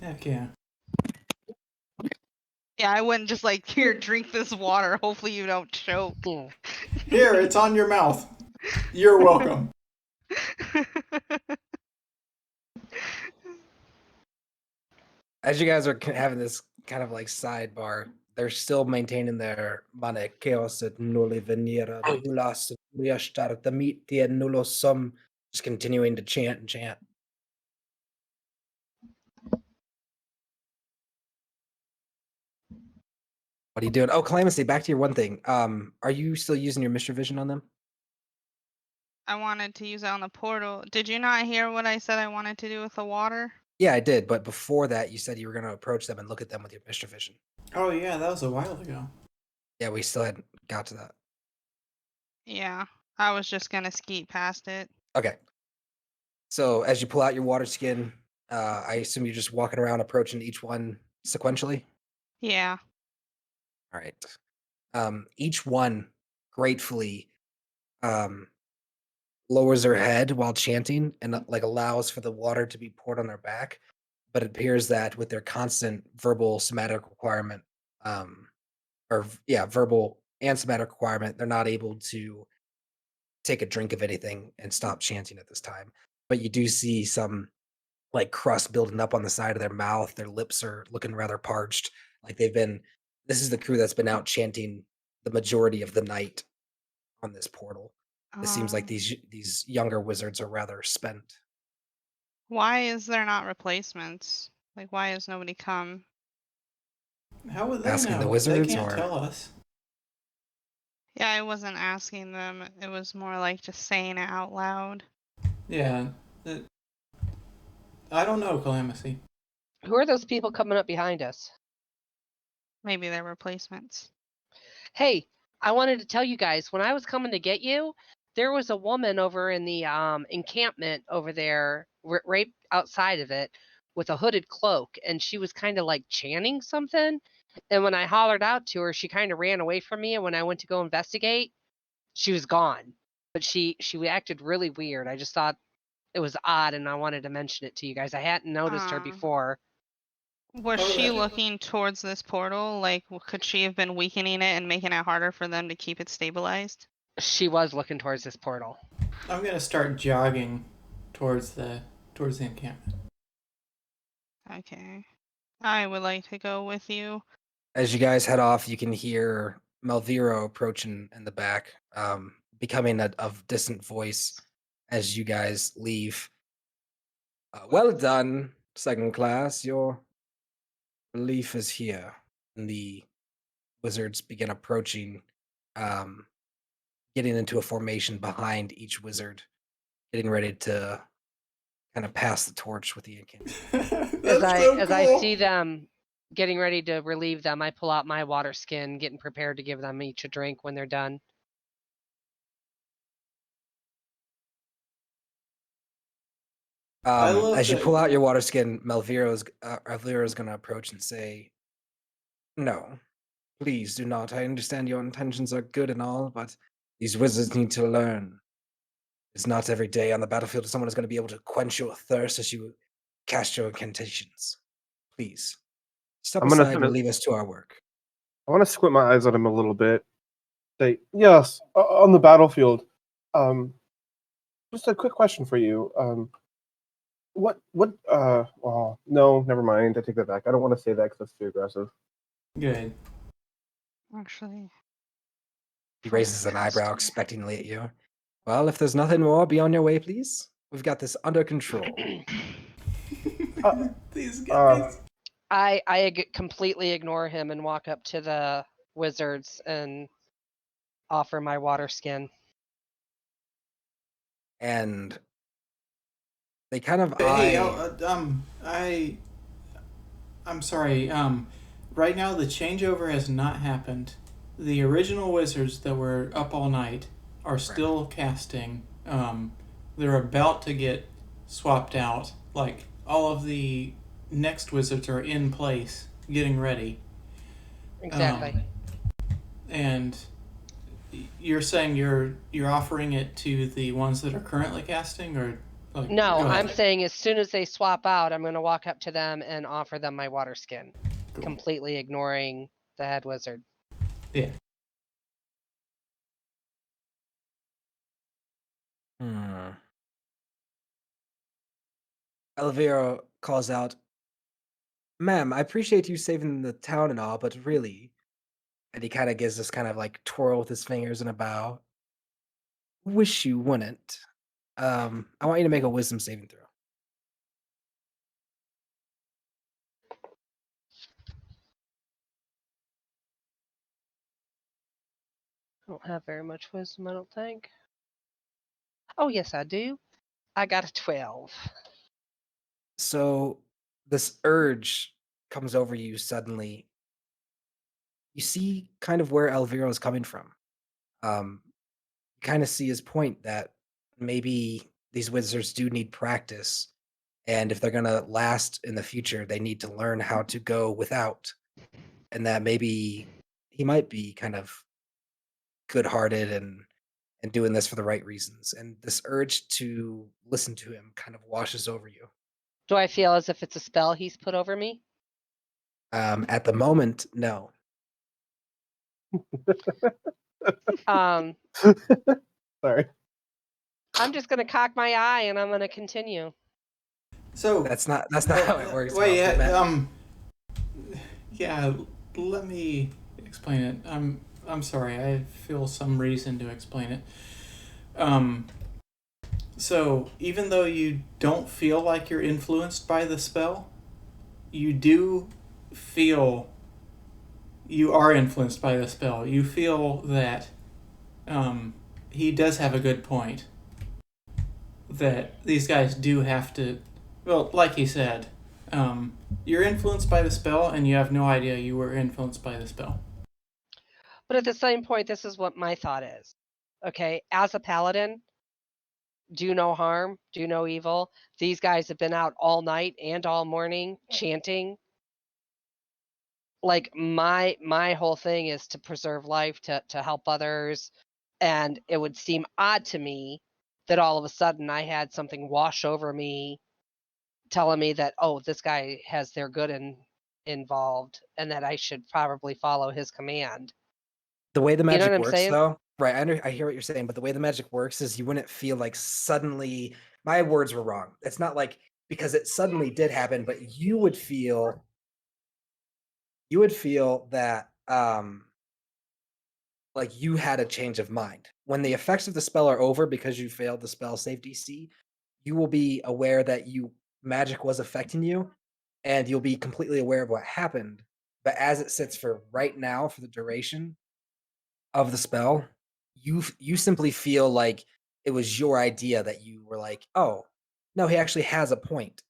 Heck yeah. Yeah, I wouldn't just like, here, drink this water. Hopefully you don't choke. Hmm. Here, it's on your mouth. You're welcome. As you guys are having this kind of like sidebar, they're still maintaining their mane chaos at nulli venira nulas riastar damitia nullos sum, just continuing to chant and chant. What are you doing? Oh, Calamithy, back to your one thing. Are you still using your Mr. Vision on them? I wanted to use it on the portal. Did you not hear what I said I wanted to do with the water? Yeah, I did. But before that, you said you were going to approach them and look at them with your Mr. Vision. Oh yeah, that was a while ago. Yeah, we still hadn't got to that. Yeah, I was just gonna skeet past it. Okay. So as you pull out your water skin, I assume you're just walking around approaching each one sequentially? Yeah. All right. Each one gratefully lowers their head while chanting and like allows for the water to be poured on their back. But it appears that with their constant verbal somatic requirement, verbal and somatic requirement, they're not able to take a drink of anything and stop chanting at this time. But you do see some like crust building up on the side of their mouth. Their lips are looking rather parched. Like this is the crew that's been out chanting the majority of the night on this portal. It seems like Um, these younger wizards are rather spent. why is there not replacements? Like, why has nobody come? How would they Asking the know? They wizards, can't or tell us. Yeah, I wasn't asking them. It was more like just saying it out loud. Yeah. I don't know, Calamity. Who are those people coming up behind us? Maybe they're replacements. Hey, I wanted to tell you guys, when I was coming to get you, there was a woman over in the encampment over there, right outside of it, with a hooded cloak, and she was kind of like chanting something. And when I hollered out to her, she kind of ran away from me. And when I went to go investigate, she was gone. But she acted really weird. I just thought it was odd, and I wanted to mention it to you guys. I hadn't noticed her before. Was Oh, she that- looking towards this portal? Like, could she have been weakening it and making it harder for them to keep it stabilized? She was looking towards this portal. I'm gonna start jogging towards the encampment. Okay. I would like to go with you. as you guys head off, you can hear Malviro approaching in the back, becoming a distant voice as you guys leave. Well done, second class. Your relief is here. And the wizards begin approaching, getting into a formation behind each wizard, getting ready to kind of pass the torch with the incantation. As I see them getting ready to relieve them, I pull out my water skin, getting prepared to give them each a drink when they're done. As you pull out your water skin, Malviro's going to approach and say, "No, please do not. I understand your intentions are good and all, but these wizards need to learn. It's not every day on the battlefield that someone is going to be able to quench your thirst as you cast your incantations. Please, step I'm gonna aside kinda- and leave us to our work." I want to squint my eyes at him a little bit. Say, yes, on the battlefield. Just a quick question for you. Well, no, never mind. I take that back. I don't want to say that because that's too aggressive. Good. Actually. He raises an eyebrow expectingly at you. Well, if there's nothing more, be on your way, please. We've got this under control. These guys. I completely ignore him and walk up to the wizards and offer my water skin. And they kind of Hey, I'm sorry. Right now the changeover has not happened. The original wizards that were up all night are still casting. They're about to get swapped out. Like all of the next wizards are in place, getting ready. Exactly. And you're saying you're offering it to the ones that are currently casting, or like, No, go ahead. I'm saying as soon as they swap out, I'm going to walk up to them and offer them my water skin, Cool. completely ignoring the head wizard. Yeah. Elvira calls out, "Ma'am, I appreciate you saving the town and all, but really," and he kind of gives this kind of like twirl with his fingers and a bow. "Wish you wouldn't. I want you to make a wisdom saving throw." I don't have very much wisdom, I don't think. Oh, yes, I do. I got a 12. So this urge comes over you suddenly. You see kind of where Elvira is coming from. You kind of see his point that maybe these wizards do need practice, and if they're gonna last in the future, they need to learn how to go without, and that maybe he might be kind of good-hearted and doing this for the right reasons. And this urge to listen to him kind of washes over you. Do I feel as if it's a spell he's put over me? At the moment, no. Um, Sorry. I'm just going to cock my eye and I'm going to continue. So That's not how it works. Wait, Ralph. yeah, yeah. Let me explain it. I'm sorry. I feel some reason to explain it. So even though you don't feel like you're influenced by the spell, you do feel you are influenced by the spell. You feel that he does have a good point. That these guys do have to, well, like he said, you're influenced by the spell and you have no idea you were influenced by the spell. But at the same point, this is what my thought is. Okay, as a paladin, do no harm, do no evil. These guys have been out all night and all morning chanting. Like my whole thing is to preserve life, to help others, and it would seem odd to me that all of a sudden I had something wash over me telling me that, oh, this guy has their good involved and that I should probably follow his command. The way the You know what magic I'm works, saying? though, right? I hear what you're saying, but the way the magic works is you wouldn't feel like suddenly. My words were wrong. It's not like because it suddenly did happen, but you would feel that like you had a change of mind when the effects of the spell are over because you failed the spell save DC. You will be aware that magic was affecting you, and you'll be completely aware of what happened. But as it sits for right now, for the duration of the spell, you simply feel like it was your idea that you were like, oh, no, he actually has a point.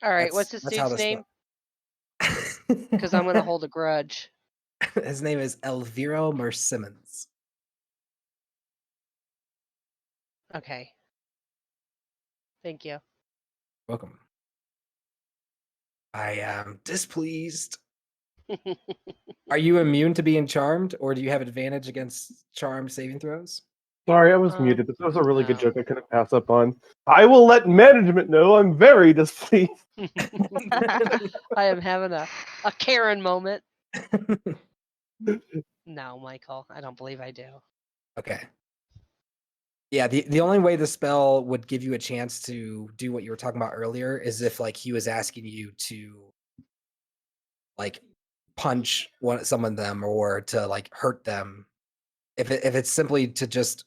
All right, what's this That's how dude's this name? Because I'm going to hold a grudge. His name is Elviro Mersimmons. Okay. Thank you. Welcome. I am displeased. Are you immune to being charmed, or do you have advantage against charmed saving throws? Sorry, I was muted. This was a really good No. joke I couldn't pass up on. I will let management know I'm very displeased. I am having a Karen moment. No, Michael, I don't believe I do. Okay. Yeah, the only way the spell would give you a chance to do what you were talking about earlier is if like he was asking you to like punch some of them or to like hurt them. If it's simply to just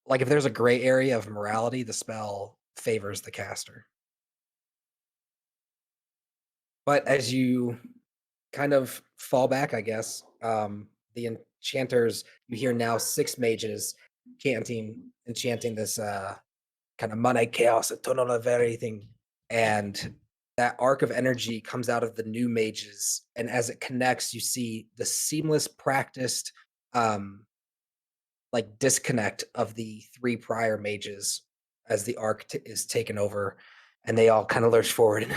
like if there's a gray area of morality, the spell favors the caster. But as you kind of fall back, I guess, the enchanters, you hear now 6 mages enchanting this kind of money chaos, tunnel of everything. And that arc of energy comes out of the new mages. And as it connects, you see the seamless, practiced like disconnect of the three prior mages as the arc is taken over, and they all kind of lurch forward and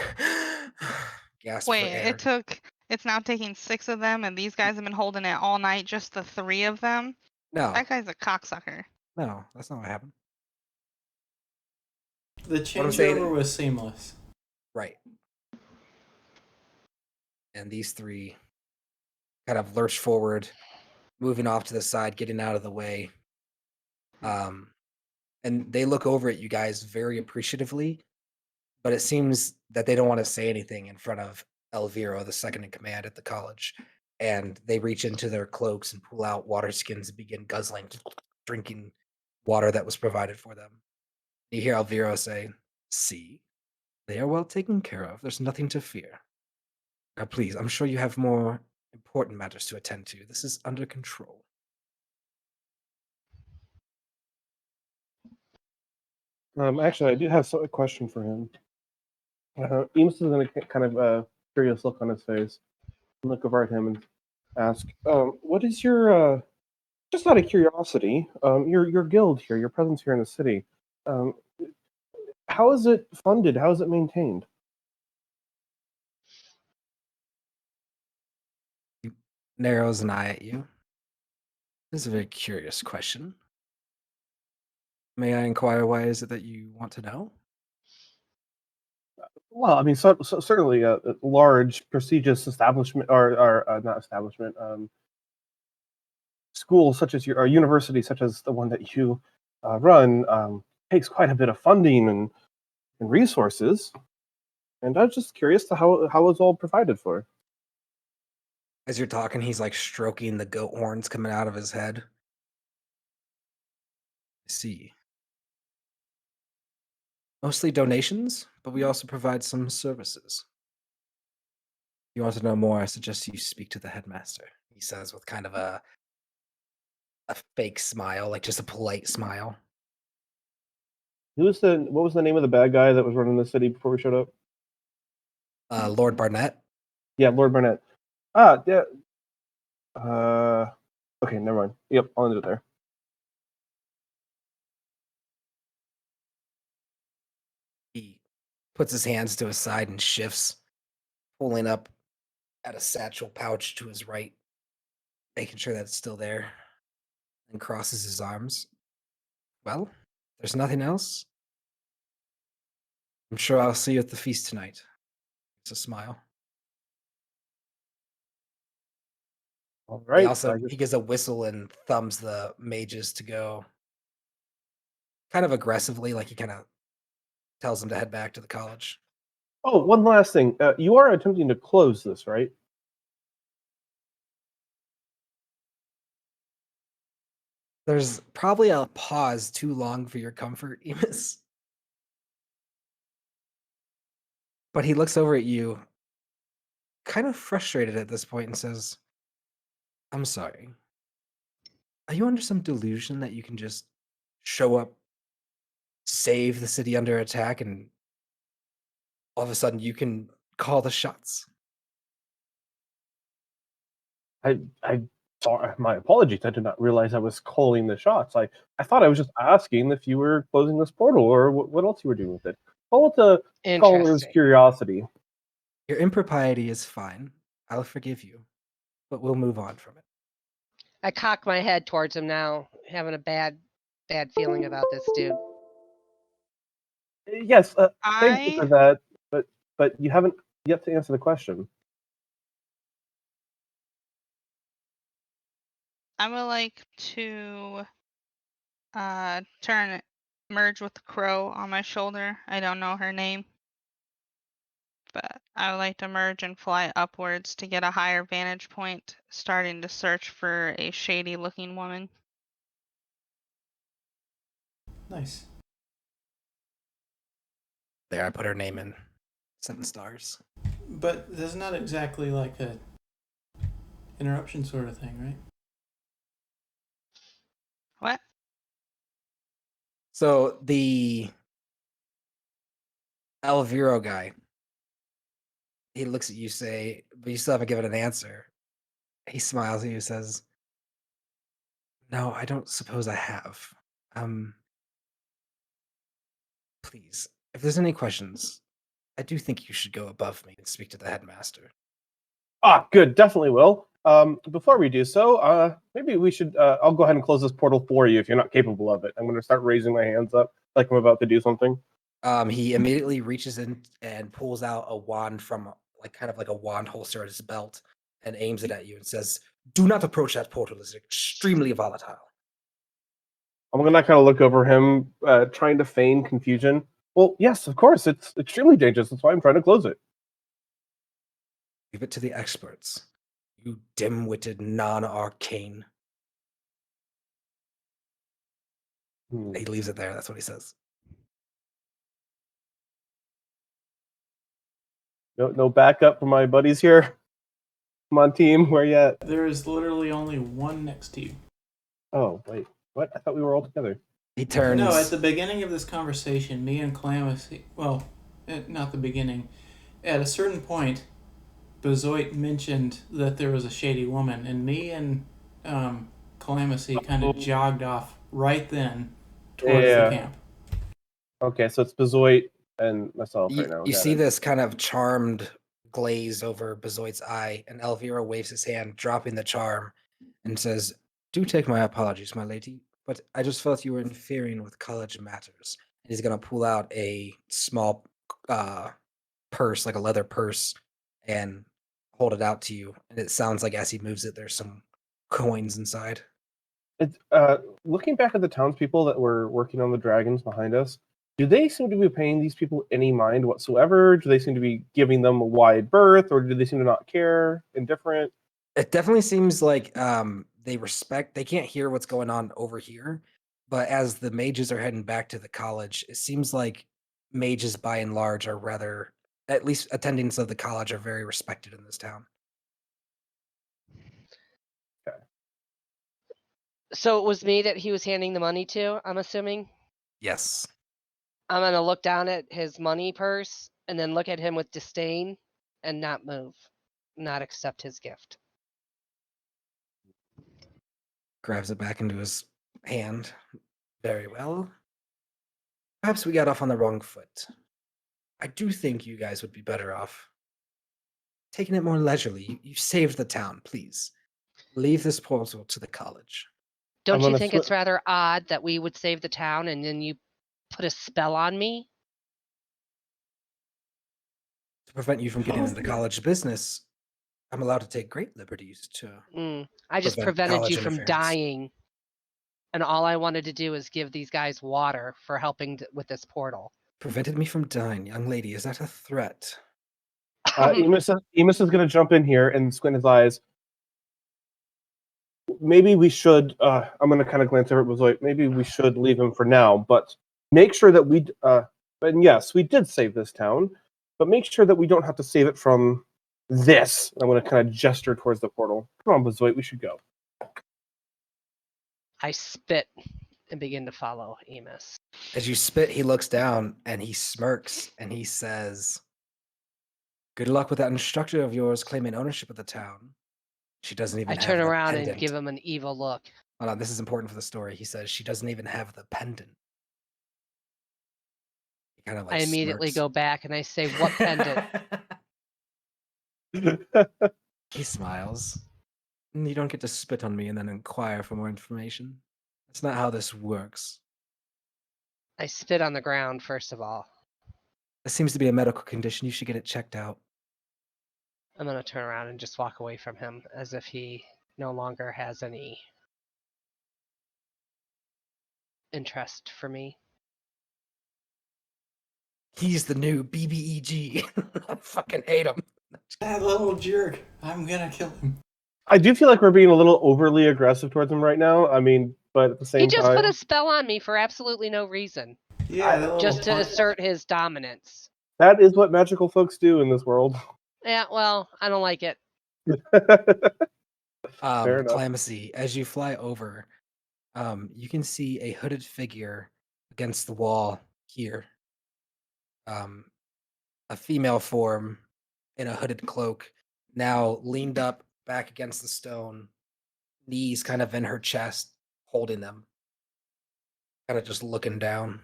gasp for Wait, air. it's now taking 6 of them, and these guys have been holding it all night, just the 3 of them? No, That guy's a cocksucker. no, that's not what happened. The What I'm saying, changeover was seamless. right? And these three kind of lurch forward, moving off to the side, getting out of the way. And they look over at you guys very appreciatively, but it seems that they don't want to say anything in front of Elvira, the second in command at the college. And they reach into their cloaks and pull out water skins and begin guzzling, drinking water that was provided for them. You hear Elvira say, "See, they are well taken care of. There's nothing to fear. Now, please, I'm sure you have more important matters to attend to. This is under control." Actually, I do have a question for him. Eames is going to kind of curious look on his face, and look over at him and ask, "What is your just out of curiosity, your guild here, your presence here in the city? Um, how is it funded? How is it maintained?" He narrows an eye at you. This is a very curious question. May I inquire why is it that you want to know? Well, I mean, certainly a large, prestigious establishment, or not establishment, school such as your, or university such as the one that you run, takes quite a bit of funding and resources. And I was just curious to how it's all provided for. As you're talking, he's like stroking the goat horns coming out of his head. I see. Mostly donations, but we also provide some services. If you want to know more, I suggest you speak to the headmaster, he says with kind of a fake smile, like just a polite smile. What was the name of the bad guy that was running the city before we showed up? Lord Barnett. Yeah, Lord Barnett. Ah, yeah. Okay, never mind. Yep, I'll end it there. He puts his hands to his side and shifts, pulling up at a satchel pouch to his right, making sure that it's still there, and crosses his arms. Well, there's nothing else. I'm sure I'll see you at the feast tonight. It's a smile. All He right. also he gives a whistle and thumbs the mages to go kind of aggressively, like he kind of tells them to head back to the college. Oh, one last thing. You are attempting to close this, right? There's probably a pause too long for your comfort, Emus. But he looks over at you, kind of frustrated at this point, and says, "I'm sorry. Are you under some delusion that you can just show up, save the city under attack, and all of a sudden you can call the shots?" I sorry, my apologies. I did not realize I was calling the shots. I thought I was just asking if you were closing this portal or what else you were doing with it. Call it the caller's Interesting. curiosity. Your impropriety is fine. I'll forgive you, but we'll move on from it. I cock my head towards him now, having a bad feeling about this dude. Yes, thank you for I that, but you haven't yet to answer the question. would like to merge with the crow on my shoulder. I don't know her name, but I would like to merge and fly upwards to get a higher vantage point, starting to search for a shady looking woman. Nice. There, I put her name in 7 stars. But there's not exactly like a interruption sort of thing, right? What? So the Elviro guy, he looks at you, say, but you still haven't given an answer. He smiles at you, says, No, I don't suppose I have. Um, please, if there's any questions, I do think you should go above me and speak to the headmaster. Ah, good. Definitely will. Before we do so, maybe we should. I'll go ahead and close this portal for you if you're not capable of it. I'm going to start raising my hands up like I'm about to do something. He immediately reaches in and pulls out a wand from like kind of like a wand holster at his belt and aims it at you and says, "Do not approach that portal. It's extremely volatile." I'm going to kind of look over him, trying to feign confusion. Well, yes, of course. It's extremely dangerous. That's why I'm trying to close it. Leave it to the experts. You dim-witted non-arcane. He leaves it there. That's what he says. No backup for my buddies here. Come on, team. Where you at? There is literally only one next to you. Oh, wait. What? I thought we were all together. He turns. No, at the beginning of this conversation, me and Calamus, well, not the beginning. At a certain point, Bezoit mentioned that there was a shady woman, and me and Calamus kind of jogged off right then towards the camp. Okay, so it's Bezoit and myself You, right now. you Got see it. this kind of charmed glaze over Bezoit's eye, and Elvira waves his hand, dropping the charm, and says, "Do take my apologies, my lady, but I just felt you were interfering with college matters." And he's gonna pull out a small purse, like a leather purse, and hold it out to you. And it sounds like as he moves it, there's some coins inside. It's, looking back at the townspeople that were working on the dragons behind us, do they seem to be paying these people any mind whatsoever? Do they seem to be giving them a wide berth, or do they seem to not care, indifferent? It definitely seems like they can't hear what's going on over here, but as the mages are heading back to the college, it seems like mages by and large are rather, at least attendings of the college are very respected in this town. So it was me that he was handing the money to, I'm assuming. Yes. I'm going to look down at his money purse and then look at him with disdain and not move, not accept his gift. Grabs it back into his hand. Very well. Perhaps we got off on the wrong foot. I do think you guys would be better off taking it more leisurely. You saved the town, please. Leave this portal to the college. Don't you gonna think it's rather odd that we would save the town and then you put a spell on me? To prevent you from getting into the college business, I'm allowed to take great liberties to I just prevent prevented college you from interference. dying. And all I wanted to do is give these guys water for helping with this portal. Prevented me from dying, young lady. Is that a threat? Emus is going to jump in here and squint his eyes. Maybe we should. I'm going to kind of glance over at Bezoit. Maybe we should leave him for now, but make sure that we. And yes, we did save this town, but make sure that we don't have to save it from this. I'm going to kind of gesture towards the portal. Come on, Bezoit, we should go. I spit and begin to follow Emus. As you spit, he looks down and he smirks and he says, "Good luck with that instructor of yours claiming ownership of the town. She doesn't even I have turn the around pendant." and give him an evil look. Hold on, this is important for the story. He says she doesn't even have the pendant. He kind of like I immediately smirks. go back and I say, "What pendant?" He smiles. You don't get to spit on me and then inquire for more information. That's not how this works. I spit on the ground, first of all. This seems to be a medical condition. You should get it checked out. I'm going to turn around and just walk away from him as if he no longer has any interest for me. He's the new BBEG. I fucking hate him. That little jerk. I'm gonna kill him. I do feel like we're being a little overly aggressive towards him right now. I mean, but at the same He just time, put a spell on me for absolutely no reason. Yeah, that Just to little assert his dominance. that is what magical folks do in this world. Yeah, well, I don't like it. Fair enough. Calamacy, as you fly over, you can see a hooded figure against the wall here. A female form in a hooded cloak, now leaned up back against the stone, knees kind of in her chest, holding them, kind of just looking down.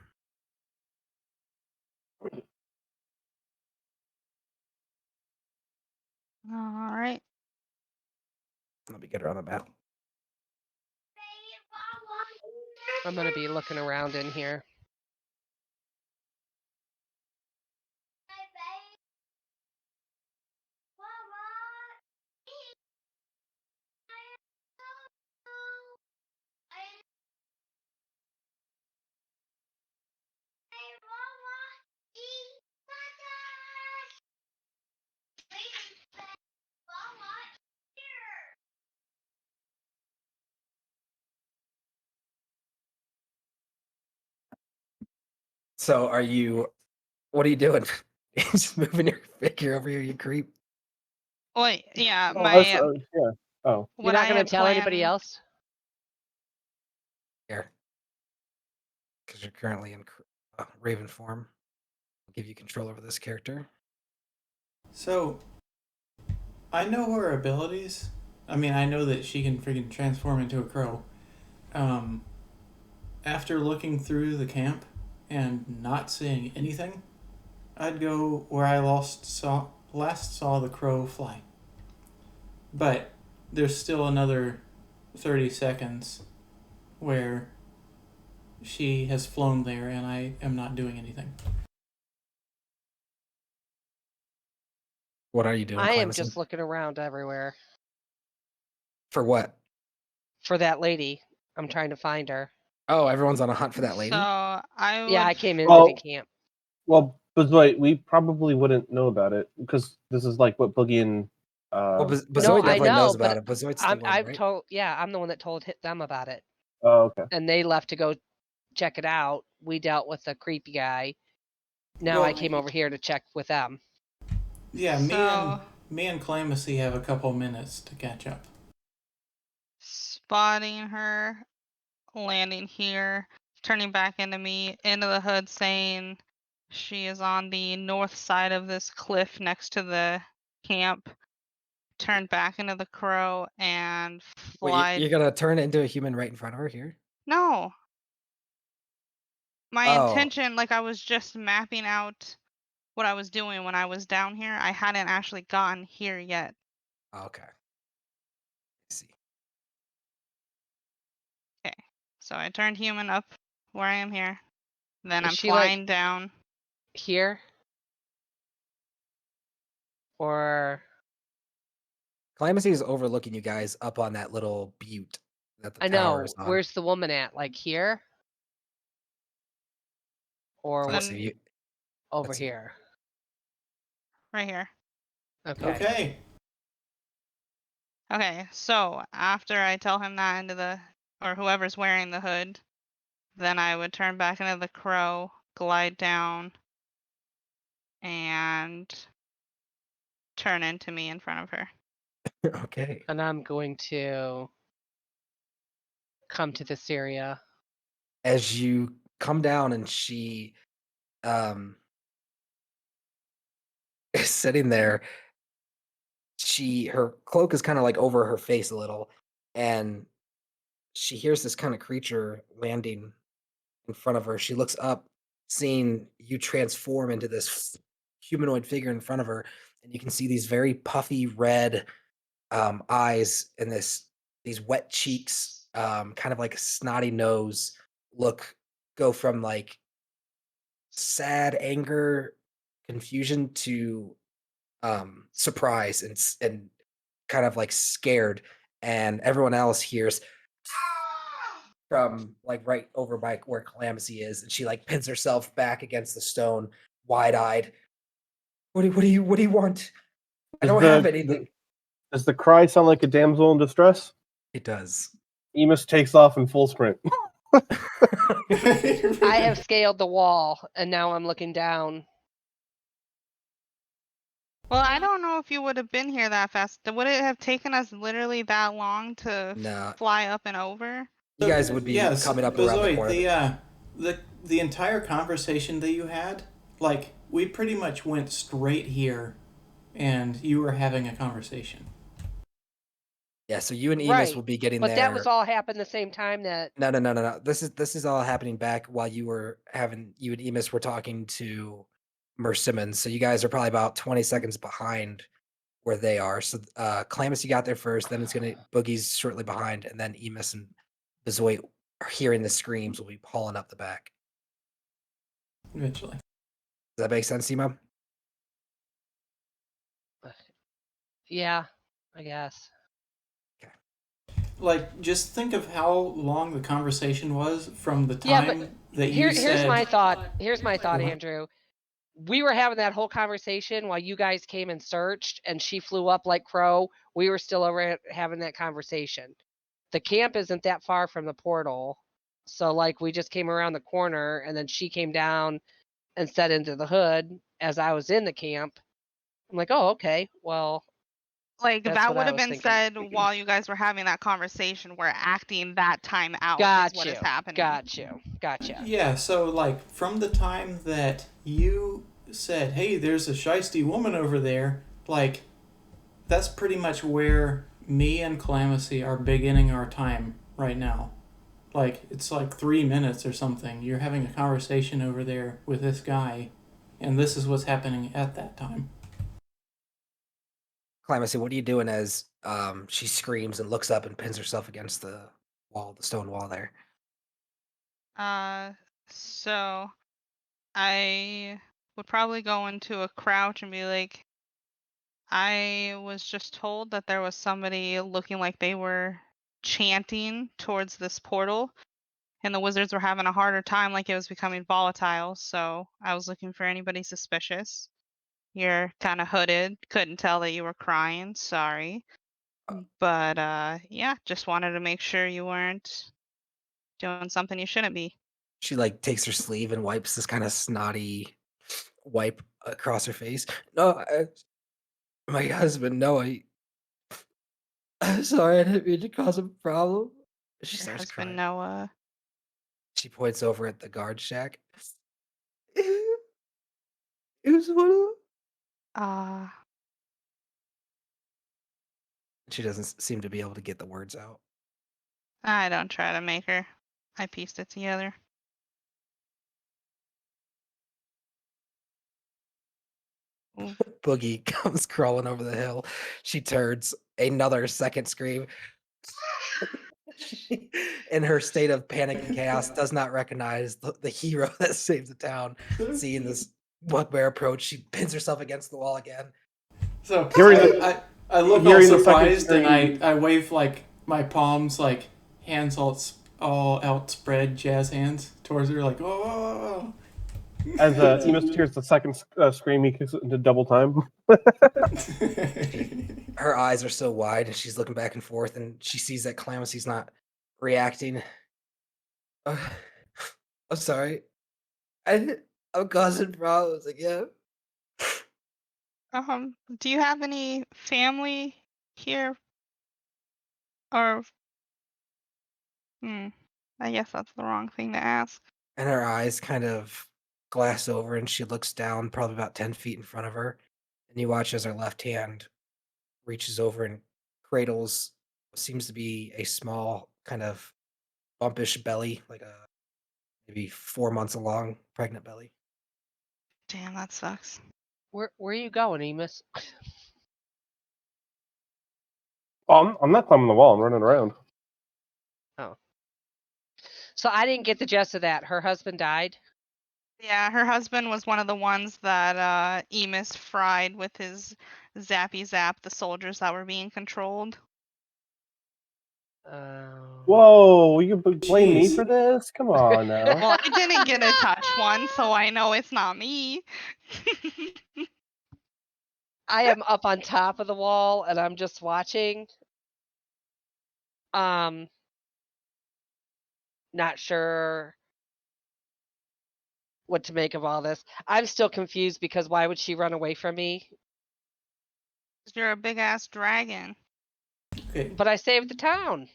All right. Let me get her on the map. I'm gonna be looking around in here. So are you? What are you doing? Just moving your figure over here, you creep. Wait, yeah, Oh, my yeah. Oh, You're what not I gonna had tell anybody planned. else? Here, because you're currently in Raven form. I'll give you control over this character. So, I know her abilities. I mean, I know that she can freaking transform into a crow. After looking through the camp and not seeing anything, I'd go where I last saw the crow fly. But there's still another 30 seconds where she has flown there and I am not doing anything. What are you doing, I am Clemson? just looking around everywhere For what? for that lady. I'm trying to find her. Oh, everyone's on a hunt for that lady? So I would. Yeah, I came in Well- the camp. well, but wait, we probably wouldn't know about it because this is like what Boogie and Well, No, Bazoid I definitely knows know, about but it. Bazoid's the I'm one, I've right? told. Yeah, I'm the one that told them about it, oh, okay. and they left to go check it out. We dealt with the creepy guy. Now I Well, came over here to check with them. Yeah, So me and Clamacy have a couple minutes to catch up. spotting her, landing here, turning back into the hood, saying she is on the north side of this cliff next to the camp. Turn back into the crow and Wait, fly. you're gonna turn it into a human right in front of her here? No. My Oh. intention, like I was just mapping out what I was doing when I was down here. I hadn't actually gotten here yet. Okay. I see. Okay. So I turned human up where I am here. Then Is I'm she, like- flying down. Here, or Calamithy is overlooking you guys up on that little butte that the I tower know. is on. Where's the woman at? Like here, or Let's Then- see, you- over let's see. here? Right here. Okay. Okay, so after I tell him that or whoever's wearing the hood, then I would turn back into the crow, glide down, and turn into me in front of her. Okay. And I'm going to come to this area. As you come down and she is sitting there, her cloak is kind of like over her face a little, and she hears this kind of creature landing in front of her. She looks up, seeing you transform into this humanoid figure in front of her, and you can see these very puffy red eyes and these wet cheeks, kind of like a snotty nose go from like sad anger, confusion to surprise and kind of like scared, and everyone else hears from like right over by where Calamity is, and she like pins herself back against the stone, wide-eyed. What do you want? I don't have anything. Does the cry sound like a damsel in distress? It does. Emus takes off in full sprint. I have scaled the wall, and now I'm looking down. Well, I don't know if you would have been here that fast. Would it have taken us literally that long to No. fly up and over? You guys would be coming up around the corner. The entire conversation that you had, like, we pretty much went straight here and you were having a conversation. Yeah, so you and Emus Right. will be getting But that was there. all happened the same time that No. This is all happening back while you and Emus were talking to Merce Simmons. So you guys are probably about 20 seconds behind where they are. So Calamus, you got there first, then it's gonna Boogie's shortly behind, and then Emus and Bezoit are hearing the screams will be hauling up the back. Eventually. Does that make sense, Emo? yeah, I guess. Like, just think of how long the conversation was from the Yeah, but time that you said. here's my thought. Here's my thought, Uh-huh. Andrew. We were having that whole conversation while you guys came and searched, and she flew up like crow. We were still over having that conversation. The camp isn't that far from the portal, so like we just came around the corner, and then she came down and set into the hood as I was in the camp. I'm like, oh, okay, well, Like that's that what would I have was been thinking. said while you guys were having that conversation. We're acting that time out is Got what you, is happening. gotcha. Yeah, so like from the time that you said, "Hey, there's a shisty woman over there," like that's pretty much where me and Calamacy are beginning our time right now. Like it's like 3 minutes or something. You're having a conversation over there with this guy, and this is what's happening at that time. Calamus, what are you doing as she screams and looks up and pins herself against the wall, the stone wall there? So I would probably go into a crouch and be like, I was just told that there was somebody looking like they were chanting towards this portal, and the wizards were having a harder time, like it was becoming volatile. So I was looking for anybody suspicious. You're kind of hooded. Couldn't tell that you were crying. Sorry. But yeah, just wanted to make sure you weren't doing something you shouldn't be. She like takes her sleeve and wipes this kind of snotty wipe across her face. No, my husband. No, I'm sorry. I didn't mean to cause him a problem. She Your starts husband crying. Noah. She points over at the guard shack. It was one of them. She doesn't seem to be able to get the words out. I don't try to make her. I pieced it together. Ooh. Boogie comes crawling over the hill. She turns, another second scream. She, in her state of panic and chaos, does not recognize the hero that saved the town. Seeing this bugbear approach, she pins herself against the wall again. So Hearing I look all hearing the second surprised and scream. I wave like my palms, like hands all outspread, jazz hands towards her, like oh. As Emus hears the second scream, he kicks it into double time. Her eyes are so wide, and she's looking back and forth, and she sees that Calamity's not reacting. I'm sorry. I'm causing problems again. Do you have any family here? Or I guess that's the wrong thing to ask. And her eyes kind of glass over, and she looks down probably about 10 feet in front of her. And you watch as her left hand reaches over and cradles what seems to be a small, kind of bumpish belly, like a maybe 4 months along pregnant belly. Damn, that sucks. Where are you going, Emus? Oh, I'm not climbing the wall. I'm running around. Oh. So I didn't get the gist of that. Her husband died? Yeah, her husband was one of the ones that Emus fried with his zappy zap, the soldiers that were being controlled. Whoa, you blame me Jeez. for this? Come on now. Well, I didn't get to touch one, so I know it's not me. I am up on top of the wall and I'm just watching. Not sure what to make of all this. I'm still confused because why would she run away from me? You're a big ass dragon. Okay. But I saved the town.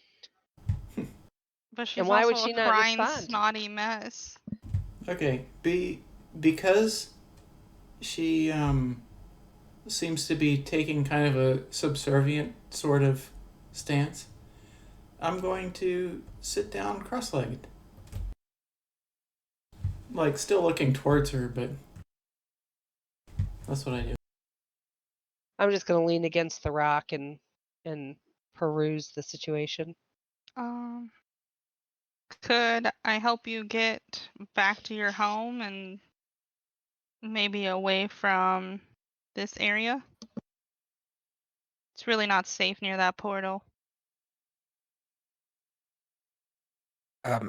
But she's And why would also she a not crying, respond? snotty mess. Okay. Because she seems to be taking kind of a subservient sort of stance, I'm going to sit down cross-legged. Like, still looking towards her, but that's what I do. I'm just gonna lean against the rock and peruse the situation. Could I help you get back to your home and maybe away from this area? It's really not safe near that portal.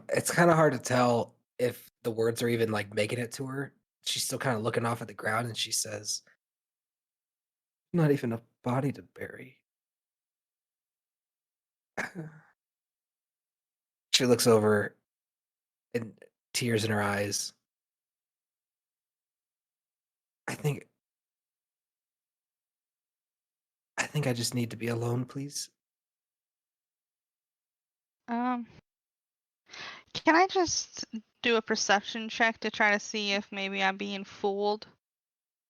It's kind of hard to tell if the words are even like making it to her. She's still kind of looking off at the ground, and she says, "Not even a body to bury." She looks over, and tears in her eyes. I think I just need to be alone, please. Can I just do a perception check to try to see if maybe I'm being fooled?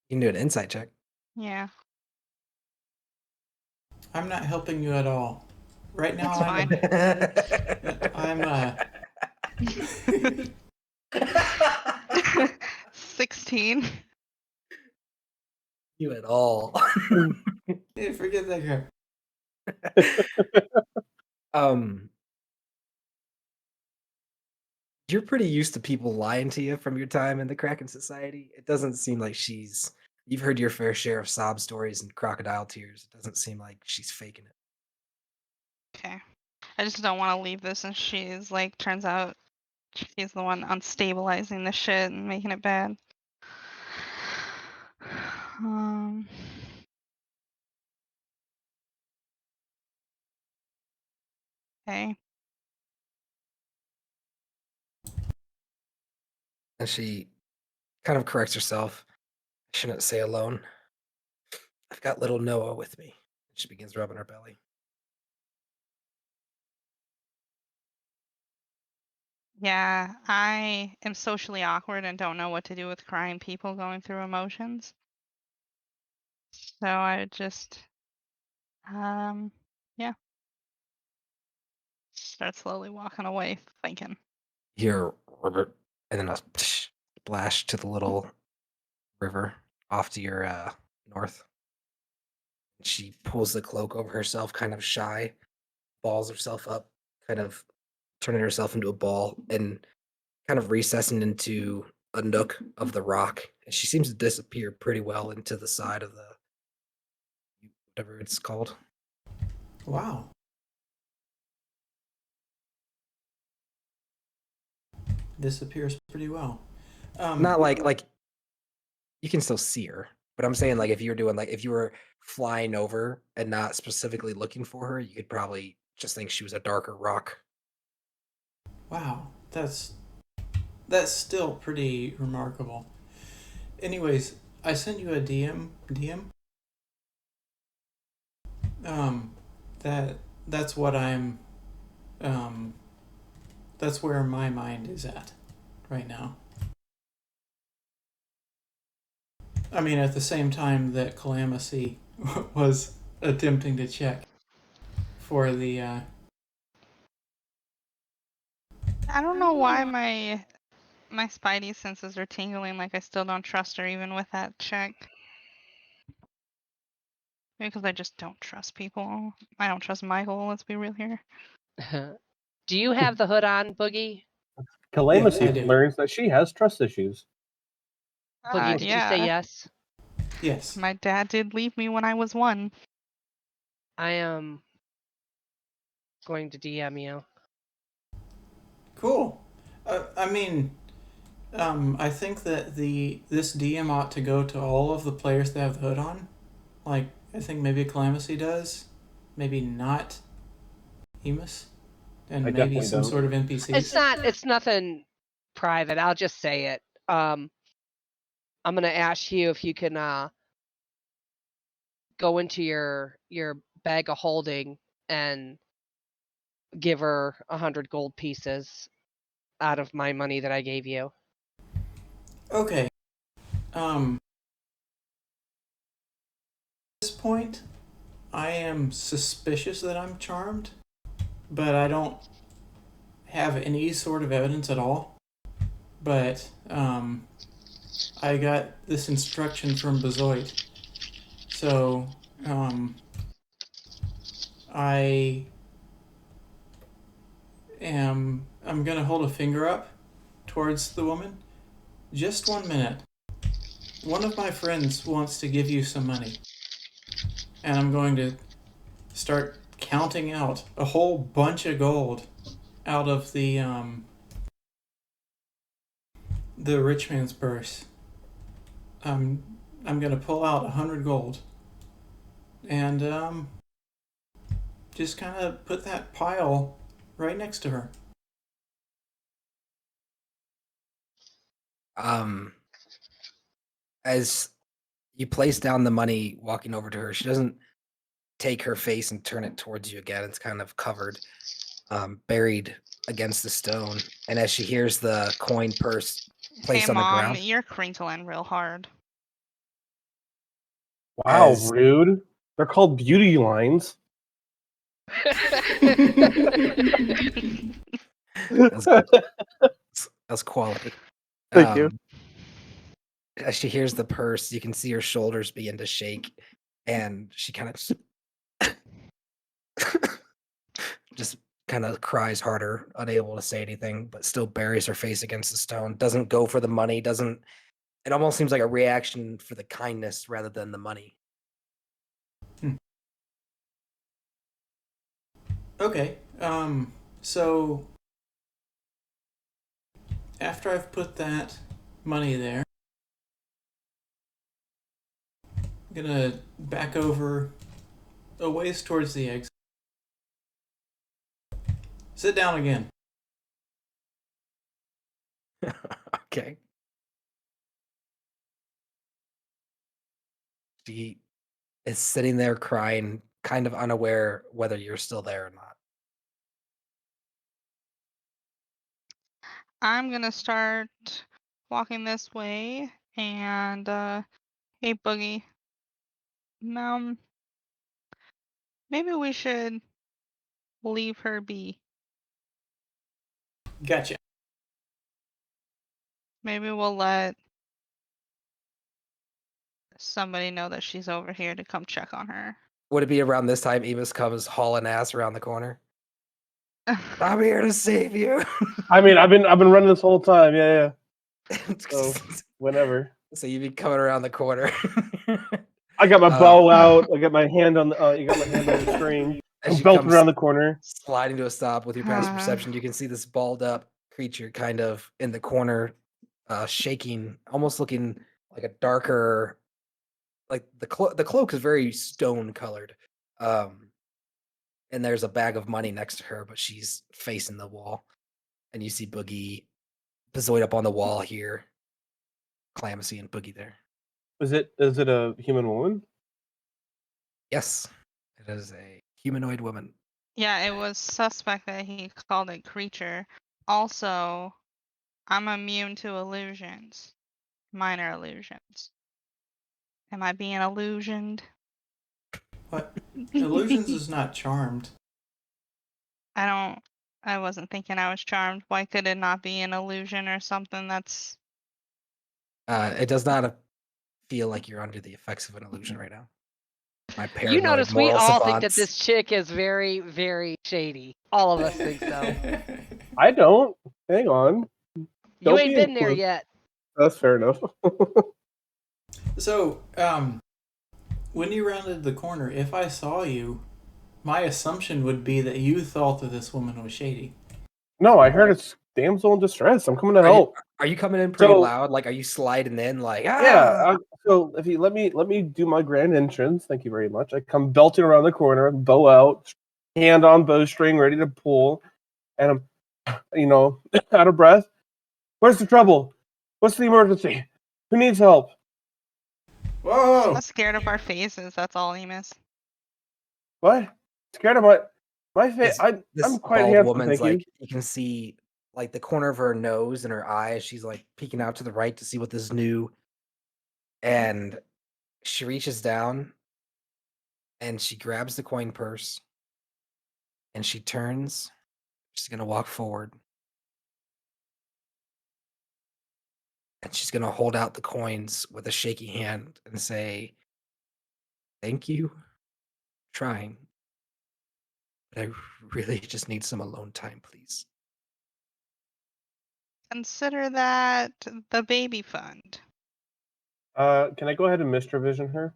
You can do an insight check. Yeah. I'm not helping you at all. Right now, I'm 16. You at all. Hey, forget that crap. You're pretty used to people lying to you from your time in the Kraken Society. It doesn't seem like you've heard your fair share of sob stories and crocodile tears. It doesn't seem like she's faking it. Okay. I just don't want to leave this and she's like, turns out she's the one unstabilizing the shit and making it bad. Okay. And she kind of corrects herself. I shouldn't say alone. I've got little Noah with me. She begins rubbing her belly. Yeah, I am socially awkward and don't know what to do with crying people going through emotions. So I would just, yeah. Start slowly walking away, thinking. Here, Robert, and then a splash to the little river off to your north. She pulls the cloak over herself, kind of shy, balls herself up, kind of turning herself into a ball, and kind of recessing into a nook of the rock. And she seems to disappear pretty well into the side of the whatever it's called. Wow. Disappears pretty well. Not like you can still see her, but I'm saying like if you were flying over and not specifically looking for her, you could probably just think she was a darker rock. Wow, that's still pretty remarkable. Anyways, I sent you a DM. That's what I'm. That's where my mind is at right now. I mean, at the same time that Calamity was attempting to check for the. I don't know why my spidey senses are tingling like I still don't trust her even with that check. Maybe because I just don't trust people. I don't trust Michael, let's be real here. Do you have the hood on, Boogie? Calamity Yes, I do. learns that she has trust issues. Boogie, did you say Yeah. yes? Yes. My dad did leave me when I was 1. I am going to DM you. Cool. I mean, I think that this DM ought to go to all of the players that have the hood on. Like, I think maybe Calamity does, maybe not Emus, and I maybe definitely some don't. sort of NPCs. It's nothing private. I'll just say it. I'm gonna ask you if you can go into your bag of holding and give her 100 gold pieces out of my money that I gave you. Okay. At this point, I am suspicious that I'm charmed, but I don't have any sort of evidence at all. But I got this instruction from Bezoit. So I'm gonna hold a finger up towards the woman. Just 1 minute. One of my friends wants to give you some money. And I'm going to start counting out a whole bunch of gold out of the rich man's purse. I'm gonna pull out 100 gold and just kind of put that pile right next to her. As you place down the money, walking over to her, she doesn't take her face and turn it towards you again. It's kind of covered, buried against the stone. And as she hears the coin purse placed Hey, on the Mom, ground, you're crinkling real hard. Wow, as rude. They're called beauty lines. that's good. That's quality. Thank you. As she hears the purse, you can see her shoulders begin to shake, and she kind of just kind of cries harder, unable to say anything, but still buries her face against the stone. Doesn't go for the money. Doesn't. It almost seems like a reaction for the kindness rather than the money. Okay. So after I've put that money there, I'm gonna back over a ways towards the exit. Sit down again. Okay. She is sitting there crying, kind of unaware whether you're still there or not. I'm gonna start walking this way and hey Boogie. Maybe we should leave her be. Gotcha. Maybe we'll let somebody know that she's over here to come check on her. Would it be around this time Evis comes hauling ass around the corner? I'm here to save you. I mean, I've been running this whole time. Yeah. So whenever. So you be coming around the corner. I got my bow out. I got my hand on the. You got my hand on the string. As I'm you belting come around the corner. sliding to a stop with your passive perception, you can see this balled up creature kind of in the corner, shaking, almost looking like a darker, like the cloak is very stone colored. And there's a bag of money next to her, but she's facing the wall. And you see Boogie Bezoid up on the wall here. Clamacy and Boogie there. Is it a human woman? Yes, it is a humanoid woman. Yeah, it was suspect that he called it creature. Also, I'm immune to illusions. Minor illusions. Am I being illusioned? What? Illusions is not charmed. I wasn't thinking I was charmed. Why could it not be an illusion or something that's... It does not feel like you're under the effects of an illusion right now. My You paranoid notice we moral all think that savants. this chick is very, very shady. All of us think so. I don't. Hang on. You Don't ain't be been there inclusive. yet. That's fair enough. So, when you rounded the corner, if I saw you, my assumption would be that you thought that this woman was shady. No, I heard it's damsel in distress. I'm coming to help. Are you coming in pretty So- loud? Like, are you sliding in? Like, ah! Yeah. So if you let me do my grand entrance, thank you very much. I come belting around the corner, bow out, hand on bowstring, ready to pull, and I'm, out of breath. Where's the trouble? What's the emergency? Who needs help? Whoa! I'm scared of our faces, that's all, Emus. What? Scared of my face? This I'm quite bald handsome, woman's thank like, you. you can see like the corner of her nose and her eyes. She's like peeking out to the right to see what this new, and she reaches down and she grabs the coin purse and she turns. She's going to walk forward and she's going to hold out the coins with a shaky hand and say, "Thank you for trying, but I really just need some alone time, please." Consider that the baby fund. Can I go ahead and Mr. Vision her?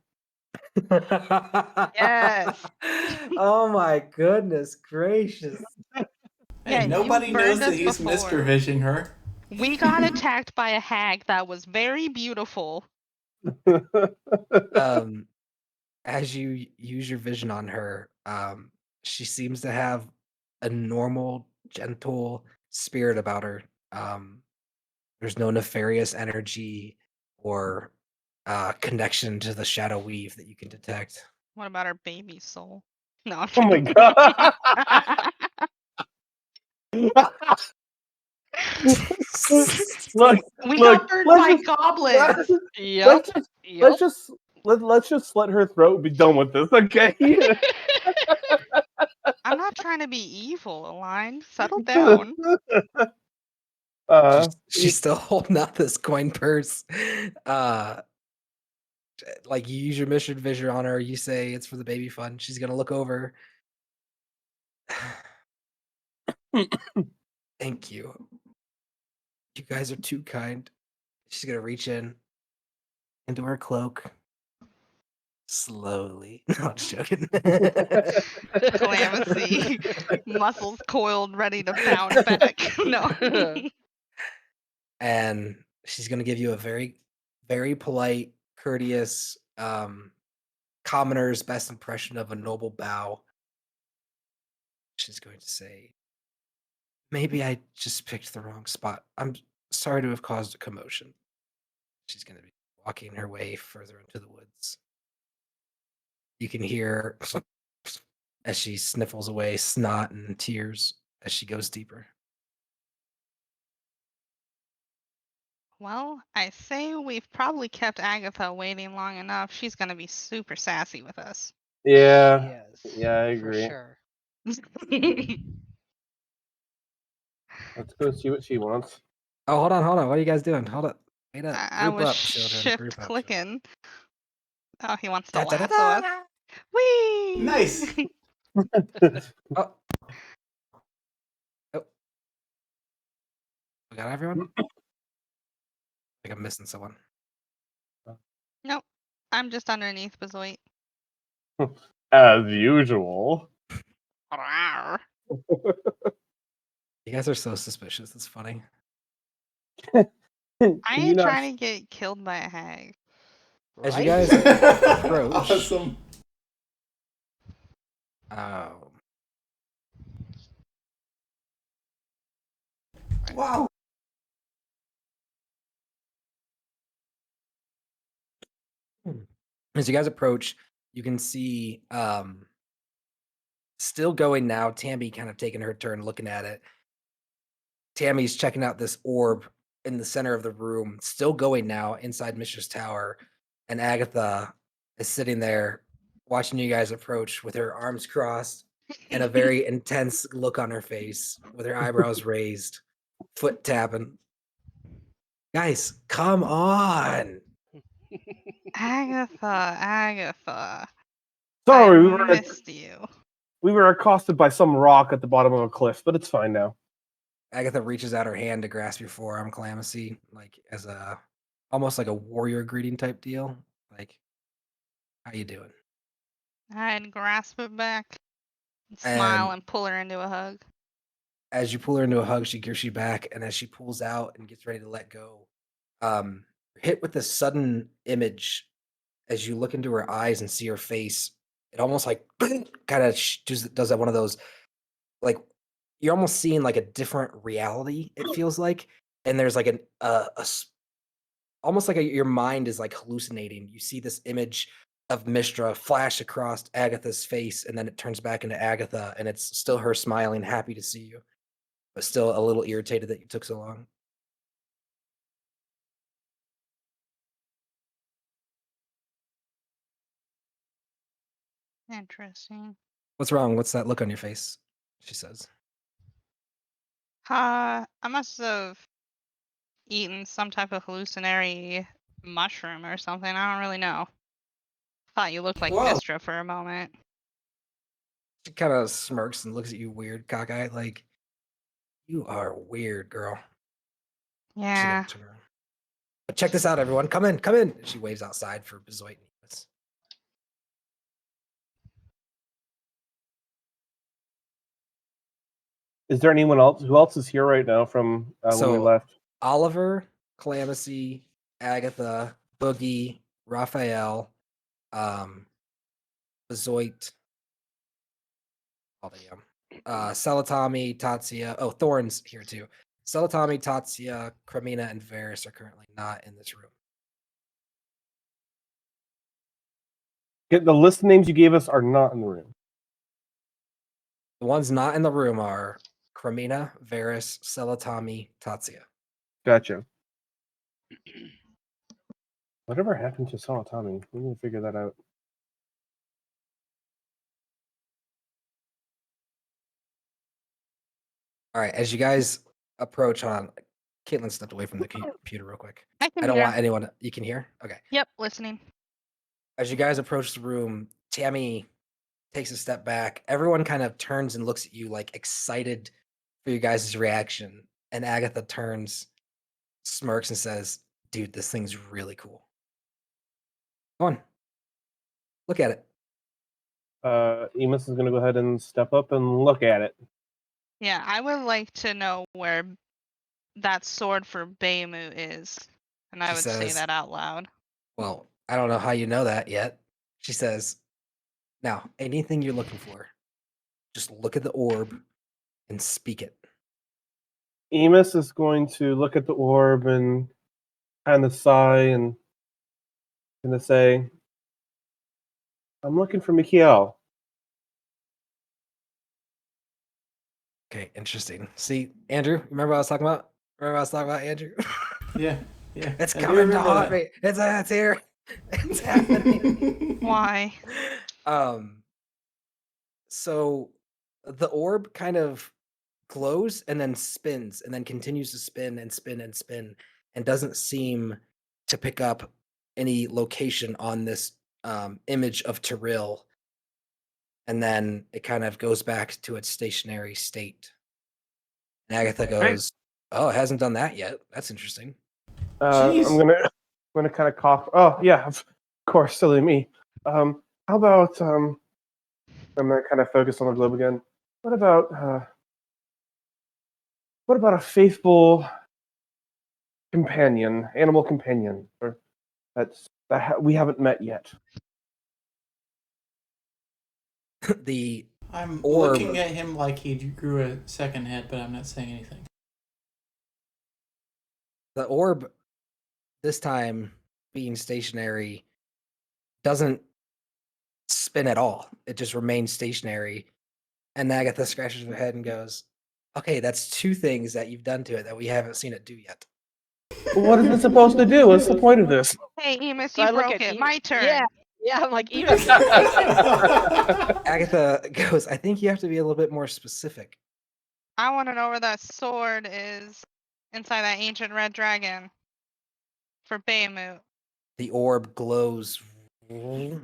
Yes. Oh my goodness gracious. Hey, Yeah, you nobody knows burned that us he's before. Mr. Vision her. We got attacked by a hag that was very beautiful. As you use your vision on her, she seems to have a normal, gentle spirit about her. There's no nefarious energy or connection to the shadow weave that you can detect. What about our baby soul? No. I'm Oh my kidding. god! Look, We look, got burned let's by just- goblins. Yep. let's just let's just slit her throat and be done with this, okay? I'm not trying to be evil, Align. Settle down. She's still holding out this coin purse. Like you use your mission vision on her, you say it's for the baby fund. She's gonna look over. Thank you. You guys are too kind. She's gonna reach into her cloak. Slowly. No, I'm just joking. Calamity. Muscles coiled, ready to bounce back. No. And she's gonna give you a very, very polite, courteous, commoner's best impression of a noble bow. She's going to say, "Maybe I just picked the wrong spot. I'm sorry to have caused a commotion." She's going to be walking her way further into the woods. You can hear as she sniffles away snot and tears as she goes deeper. Well, I say we've probably kept Agatha waiting long enough. She's gonna be super sassy with us. Yeah, She is, I for agree. sure. Let's go see what she wants. Oh, hold on. What are you guys doing? Hold up. Wait up. I Group was up, children. shift Group up. clicking. Oh, he wants to Da, da, da, lasso us. da. Whee! Nice. Oh. Oh. We got everyone? I think I'm missing someone. Nope. I'm just underneath Bazoit. As usual. Rawr. You guys are so suspicious. It's funny. I Can you ain't not? trying to get killed by a hag. As you Right? guys approach, Awesome. um, Wow. as you guys approach, you can see still going now, Tammy kind of taking her turn looking at it. Tammy's checking out this orb in the center of the room, still going now inside Mistress Tower, and Agatha is sitting there watching you guys approach with her arms crossed and a very intense look on her face with her eyebrows raised, foot tapping. Guys, come on. Agatha. Sorry, I missed you. we were accosted by some rock at the bottom of a cliff, but it's fine now. Agatha reaches out her hand to grasp your forearm, Calamacy, like as a almost like a warrior greeting type deal. Like, how you doing? I'd grasp it back, and And smile, and pull her into a hug. as you pull her into a hug, she gives you back, and as she pulls out and gets ready to let go, hit with this sudden image as you look into her eyes and see her face. It almost like kind of does that one of those like you're almost seeing like a different reality. It feels like, and there's like almost like your mind is like hallucinating. You see this image of Mistra flash across Agatha's face, and then it turns back into Agatha, and it's still her smiling, happy to see you, but still a little irritated that you took so long. Interesting. What's wrong? What's that look on your face? She says. I must have eaten some type of hallucinatory mushroom or something. I don't really know. Thought you looked like Whoa. Vistra for a moment. She kind of smirks and looks at you weird, cockeyed, like, you are weird, girl. She Yeah. doesn't turn around. But check this out, everyone. Come in, come in. She waves outside for Bezoit and Enos. Is there anyone else? Who else is here right now from when we So- left? Oliver, Calamasy, Agatha, Boogie, Raphael, Bezoit, all the Salatami, Tatsia. Oh, Thorn's here too. Salatami, Tatsia, Cremina, and Varys are currently not in this room. Get the list of names you gave us are not in the room. The ones not in the room are Cremina, Varys, Salatami, Tatsia. Gotcha. Whatever happened to Salatami? We need to figure that out. All right, as you guys approach, on Caitlin stepped away from the computer real quick. I can I don't hear. want anyone. You can hear? Okay. Yep, listening. As you guys approach the room, Tammy takes a step back. Everyone kind of turns and looks at you, like excited for you guys' reaction. And Agatha turns, smirks, and says, "Dude, this thing's really cool. Come on, look at it." Emus is going to go ahead and step up and look at it. Yeah, I would like to know where that sword for Bahamut is. And I She would say says- that out loud. Well, I don't know how you know that yet. She says, "Now, anything you're looking for, just look at the orb and speak it." Emus is going to look at the orb and kind of sigh and going to say, "I'm looking for Mikhail." Okay, interesting. See, Andrew, remember what I was talking about? Remember what I was talking about, Andrew? Yeah, yeah. It's I do coming to remember haunt that. me. It's here. It's happening. Why? So the orb kind of glows and then spins and then continues to spin and spin and spin and doesn't seem to pick up any location on this image of Tyrell. And then it kind of goes back to its stationary state. And Agatha goes, "Oh, it hasn't done that yet. That's interesting." Jeez. I'm gonna kind of cough. Oh yeah, of course, silly me. How about I'm gonna kind of focus on the globe again. What about a faithful companion, animal companion, or we haven't met yet? The I'm orb- looking at him like he grew a second head, but I'm not saying anything. the orb, this time being stationary, doesn't spin at all. It just remains stationary. And Agatha scratches her head and goes, "Okay, that's two things that you've done to it that we haven't seen it do yet." What is it supposed to do? What's the point of this? Hey, Emus, So you I look broke at it. My turn. Yeah, I'm like, Enos. Agatha goes, "I think you have to be a little bit more specific." I want to know where that sword is inside that ancient red dragon for Bahamut. The orb glows,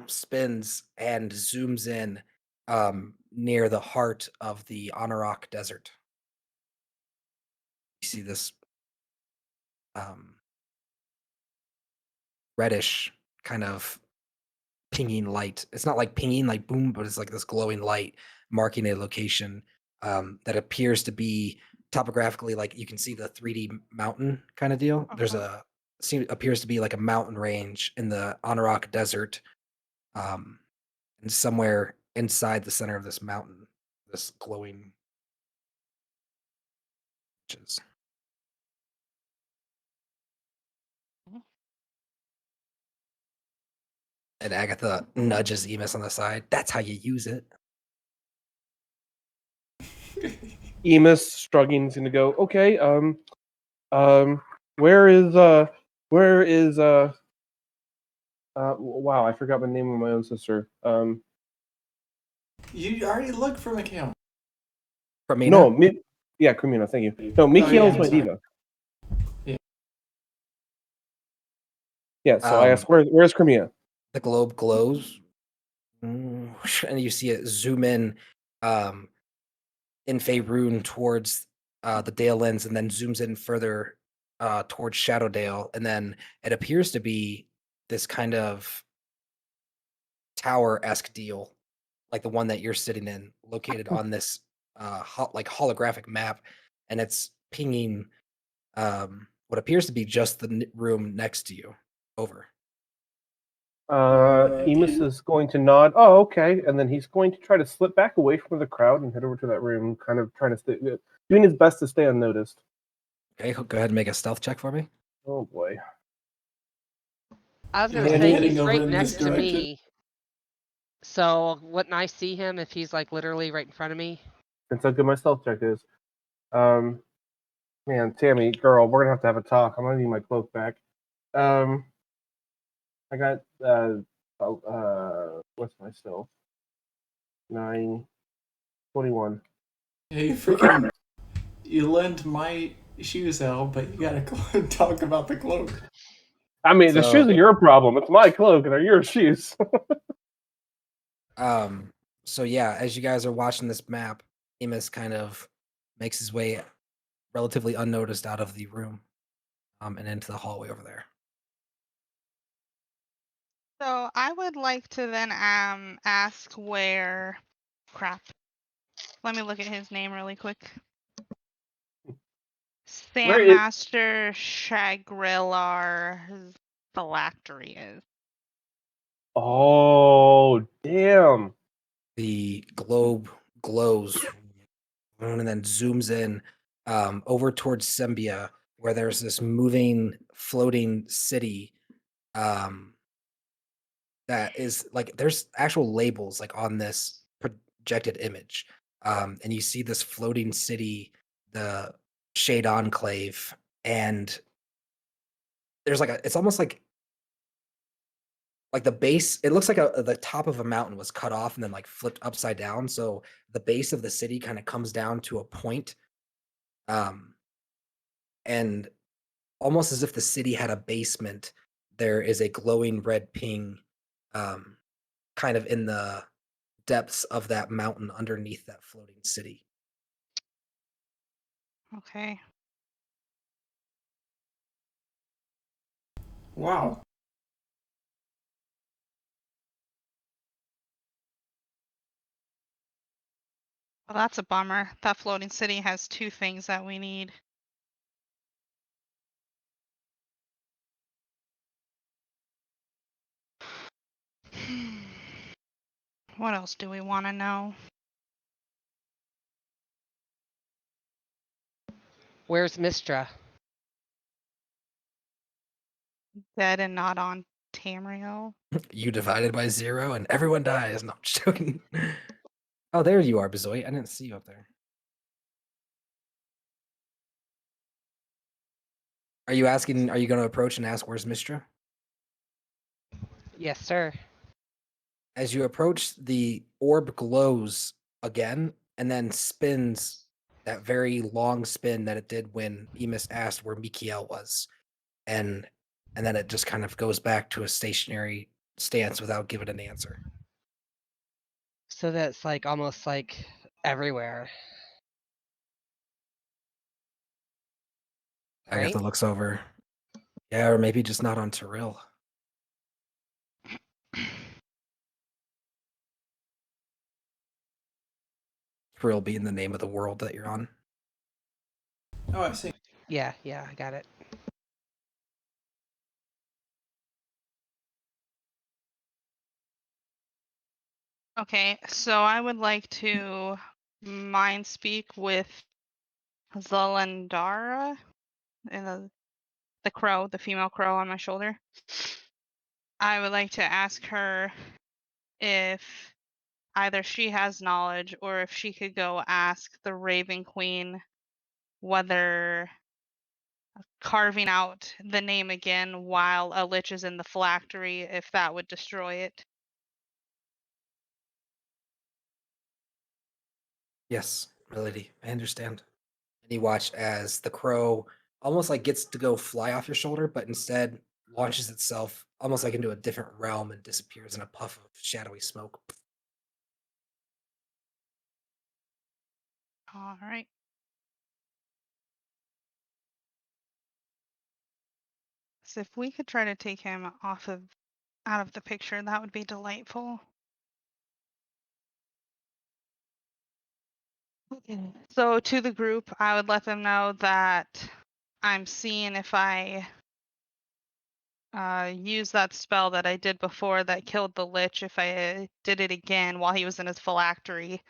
spins, and zooms in near the heart of the Anarok Desert. You see this reddish kind of pinging light. It's not like pinging like boom, but it's like this glowing light marking a location that appears to be topographically, like you can see the 3D mountain kind of deal. There's appears to be like a mountain range in the Anarok Desert, and somewhere inside the center of this mountain, this glowing is. And Agatha nudges Emus on the side. "That's how you use it." Emus struggling to go. Okay. Where is wow, I forgot the name of my own sister. You already looked for Mikhail. Cremina? No, Cremina, thank you. No, Mikhail is my sorry. diva. Yeah. Yeah, so I asked, where's Cremina? The globe glows, and you see it zoom in Faerun towards the Dale Lens, and then zooms in further towards Shadowdale, and then it appears to be this kind of tower-esque deal, like the one that you're sitting in, located on this like holographic map, and it's pinging what appears to be just the room next to you. Over. Emus is going to nod. Oh, okay, and then he's going to try to slip back away from the crowd and head over to that room, kind of trying to stay, doing his best to stay unnoticed. Okay, go ahead and make a stealth check for me. Oh boy. I was gonna Yeah, say heading he's over right in next this to direction. me. So wouldn't I see him if he's like literally right in front of me? That's how good my stealth check is. Man, Tammy, girl, we're gonna have a talk. I'm gonna need my cloak back. I got what's my stealth? 9, 21. Yeah, you lend my shoes out, but you gotta talk about the cloak. I mean, the shoes are your problem. It's my cloak, and they're your shoes. So yeah, as you guys are watching this map, Emus kind of makes his way relatively unnoticed out of the room, and into the hallway over there. So I would like to then ask where. Crap. Let me look at his name really quick. Where is- Sandmaster Shagrillar's phylactery is. Oh, damn. The globe glows and then zooms in over towards Sembia, where there's this moving, floating city that is like there's actual labels like on this projected image, and you see this floating city, the Shade Enclave, and there's like it's almost like the base. It looks like the top of a mountain was cut off and then like flipped upside down, so the base of the city kind of comes down to a point, and almost as if the city had a basement, there is a glowing red ping, kind of in the depths of that mountain underneath that floating city. Okay. Wow. Well, that's a bummer. That floating city has 2 things that we need. What else do we want to know? Where's Mistra? Dead and not on Tamriel. You divided by 0 and everyone dies. No, I'm just joking. Oh, there you are, Bezoit. I didn't see you up there. Are you going to approach and ask where's Mistra? Yes, sir. As you approach, the orb glows again and then spins that very long spin that it did when Emus asked where Mikiel was. And then it just kind of goes back to a stationary stance without giving an answer. So that's like almost like everywhere. Right? Agatha looks over. Yeah, or maybe just not on Tyrell. Tyrell being the name of the world that you're on. Oh, I see. Yeah, I got it. Okay, so I would like to mind speak with Zalandara, and the crow, the female crow on my shoulder. I would like to ask her if either she has knowledge or if she could go ask the Raven Queen whether carving out the name again while a lich is in the phylactery, if that would destroy it. Yes, milady, I understand. And you watch as the crow almost like gets to go fly off your shoulder, but instead launches itself almost like into a different realm and disappears in a puff of shadowy smoke. All right. So if we could try to take him out of the picture, that would be delightful. Okay. So to the group, I would let them know that I'm seeing if I use that spell that I did before that killed the lich, if I did it again while he was in his phylactery,